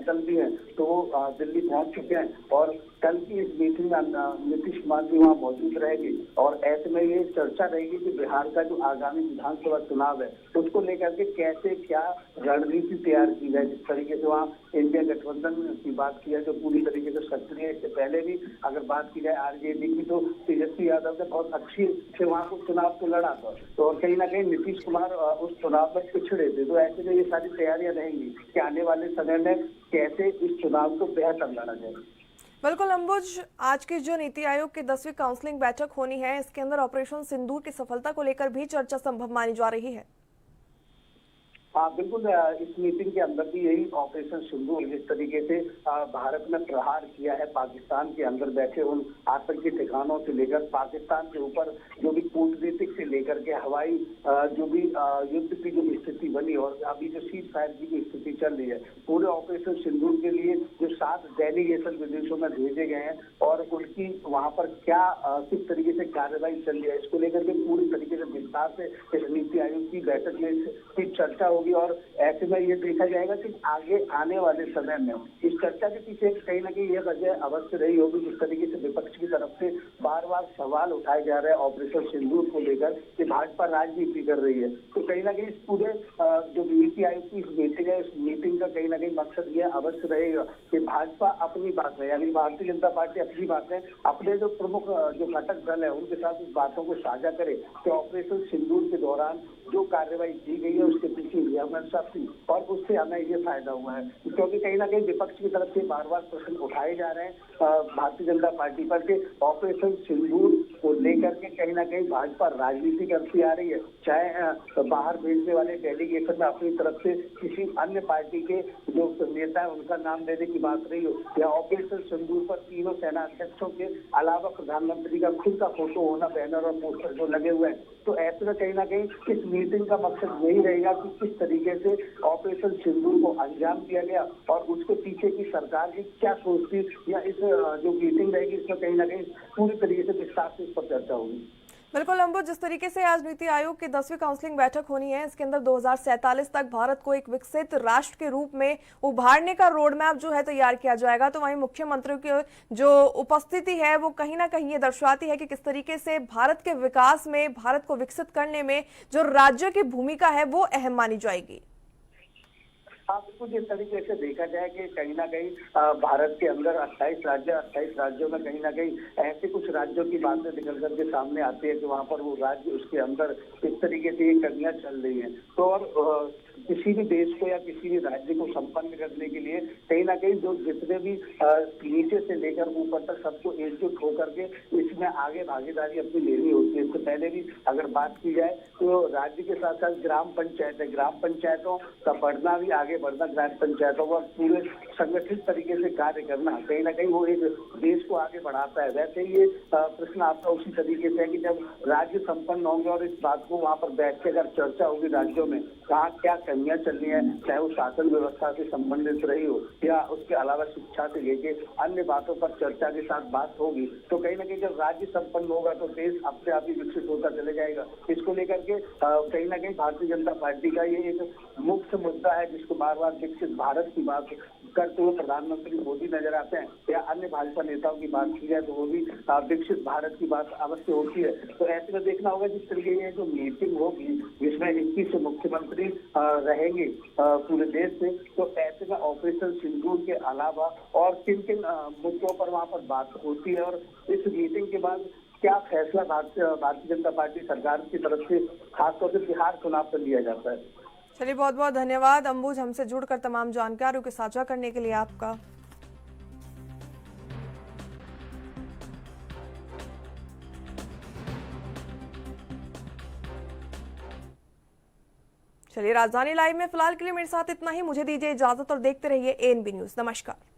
दल भी हैं तो वो दिल्ली पहुंच चुके हैं और कल की इस मीटिंग में नीतीश कुमार भी वहाँ मौजूद रहेंगे। और ऐसे में ये चर्चा रहेगी कि बिहार का जो आगामी विधानसभा चुनाव है उसको लेकर के कैसे क्या रणनीति तैयार की जाए। जिस तरीके से वहाँ इंडिया गठबंधन की बात की है जो पूरी तरीके से सक्रिय है, इससे पहले भी अगर बात की जाए आरजेडी की तो तेजस्वी यादव ने बहुत अच्छी से वहाँ को चुनाव को लड़ा था, तो और कहीं ना कहीं नीतीश कुमार उस चुनाव में पिछड़े थे। तो ऐसे में ये सारी तैयारियां रहेंगी कि आने वाले समय में कैसे इस चुनाव को बेहतर लड़ा जाए। बिल्कुल अंबुज, आज की जो नीति आयोग की 10वीं काउंसलिंग बैठक होनी है इसके अंदर ऑपरेशन सिंदूर की सफलता को लेकर भी चर्चा संभव मानी जा रही है। हाँ बिल्कुल, इस मीटिंग के अंदर भी यही ऑपरेशन सिंदूर जिस तरीके से भारत ने प्रहार किया है पाकिस्तान के अंदर बैठे उन आतंकी ठिकानों से लेकर पाकिस्तान के ऊपर जो भी कूटनीतिक से लेकर के हवाई जो भी युद्ध की जो स्थिति बनी और अभी जो सीज फायर की भी स्थिति चल रही है, पूरे ऑपरेशन सिंदूर के लिए जो 7 डेलीगेशन विदेशों में भेजे गए हैं और उनकी वहाँ पर क्या किस तरीके से कार्रवाई चल रही है इसको लेकर के पूरी तरीके से विस्तार से इस नीति आयोग की बैठक में इसकी चर्चा होगी। और ऐसे में ये देखा जाएगा कि आगे आने वाले समय में इस चर्चा के पीछे कहीं ना कहीं यह वजह अवश्य रही होगी जिस तरीके से विपक्ष की तरफ से बार बार सवाल उठाए जा रहे हैं ऑपरेशन सिंदूर को लेकर कि भाजपा राजनीति कर रही है। तो कहीं ना कहीं इस पूरे जो नीति आयोग की मीटिंग है, इस मीटिंग का कहीं ना कहीं मकसद यह अवश्य रहेगा कि भाजपा अपनी बात है यानी भारतीय जनता पार्टी अपनी बात है अपने जो प्रमुख जो घटक दल है उनके साथ उस बातों को साझा करे कि ऑपरेशन सिंदूर के दौरान जो कार्रवाई की गई है उसके पीछे थी और उससे हमें ये फायदा हुआ है, क्योंकि कहीं ना कहीं विपक्ष की तरफ से बार बार प्रश्न उठाए जा रहे हैं भारतीय जनता पार्टी पर के ऑपरेशन सिंदूर को लेकर के कहीं ना कहीं भाजपा राजनीति करती आ रही है, चाहे बाहर भेजने वाले डेलीगेशन में अपनी तरफ से किसी अन्य पार्टी के जो नेता है उनका नाम देने की बात रही हो या ऑपरेशन सिंदूर पर तीनों सेना अध्यक्षों के अलावा प्रधानमंत्री का खुद का फोटो होना, बैनर और पोस्टर जो लगे हुए हैं। तो ऐसे में कहीं ना कहीं इस मीटिंग का मकसद यही रहेगा कि किस तरीके से ऑपरेशन सिंदूर को अंजाम दिया गया और उसके पीछे की सरकार की क्या सोच थी या इस जो मीटिंग रहेगी इसमें कहीं ना कहीं पूरी तरीके से विस्तार से इस पर चर्चा होगी। बिल्कुल अंबुज, जिस तरीके से आज नीति आयोग की 10वीं काउंसलिंग बैठक होनी है इसके अंदर 2047 तक भारत को एक विकसित राष्ट्र के रूप में उभारने का रोड मैप जो है तैयार किया जाएगा, तो वहीं मुख्यमंत्रियों की जो उपस्थिति है वो कहीं ना कहीं ये दर्शाती है कि किस तरीके से भारत के विकास में, भारत को विकसित करने में जो राज्यों की भूमिका है वो अहम मानी जाएगी। हाँ बिल्कुल, जिस तरीके से देखा जाए कि कहीं ना कहीं भारत के अंदर 28 राज्यों में कहीं ना कहीं ऐसे कुछ राज्यों की बातें निकल करके सामने आती है कि वहाँ पर वो राज्य उसके अंदर इस तरीके से ये कमियां चल रही हैं। तो और किसी भी देश को या किसी भी राज्य को संपन्न करने के लिए कहीं ना कहीं जो जितने भी नीचे से लेकर ऊपर तक सबको एकजुट होकर के इसमें आगे भागीदारी अपनी लेनी होती है। इससे पहले भी अगर बात की जाए तो राज्य के साथ साथ ग्राम पंचायतों का बढ़ना भी आगे बढ़ना, ग्राम पंचायतों का पूरे संगठित तरीके से कार्य करना कहीं ना कहीं वो एक देश को आगे बढ़ाता है। वैसे ये प्रश्न आपका उसी तरीके से है कि जब राज्य संपन्न होंगे और इस बात को वहाँ पर बैठ के अगर चर्चा होगी राज्यों में कहाँ क्या कमियां चल रही है, चाहे वो शासन व्यवस्था से संबंधित रही हो या उसके अलावा शिक्षा से लेके अन्य बातों पर चर्चा के साथ बात होगी, तो कहीं ना कहीं जब राज्य संपन्न होगा तो देश अपने आप ही विकसित होता चले जाएगा। इसको लेकर के कहीं ना कहीं भारतीय जनता पार्टी का ये एक मुख्य मुद्दा है जिसको बार बार विकसित भारत की बात करते हुए प्रधानमंत्री मोदी नजर आते हैं या अन्य भाजपा नेताओं की बात की जाए तो वो भी विकसित भारत की बात अवश्य होती है। तो ऐसे में देखना होगा जिस तरीके की जो मीटिंग होगी जिसमें 21 मुख्यमंत्री रहेंगे पूरे देश से, तो ऐसे में ऑपरेशन सिंदूर के अलावा और किन किन मुद्दों पर वहाँ पर बात होती है और इस मीटिंग के बाद क्या फैसला भारतीय जनता पार्टी सरकार की तरफ से खासतौर से बिहार चुनाव पर लिया जाता है। चलिए, बहुत बहुत धन्यवाद अंबुज, हमसे जुड़कर तमाम जानकारियों के साझा करने के लिए आपका। चलिए, राजधानी लाइव में फिलहाल के लिए मेरे साथ इतना ही। मुझे दीजिए इजाजत और देखते रहिए एएनबी न्यूज। नमस्कार।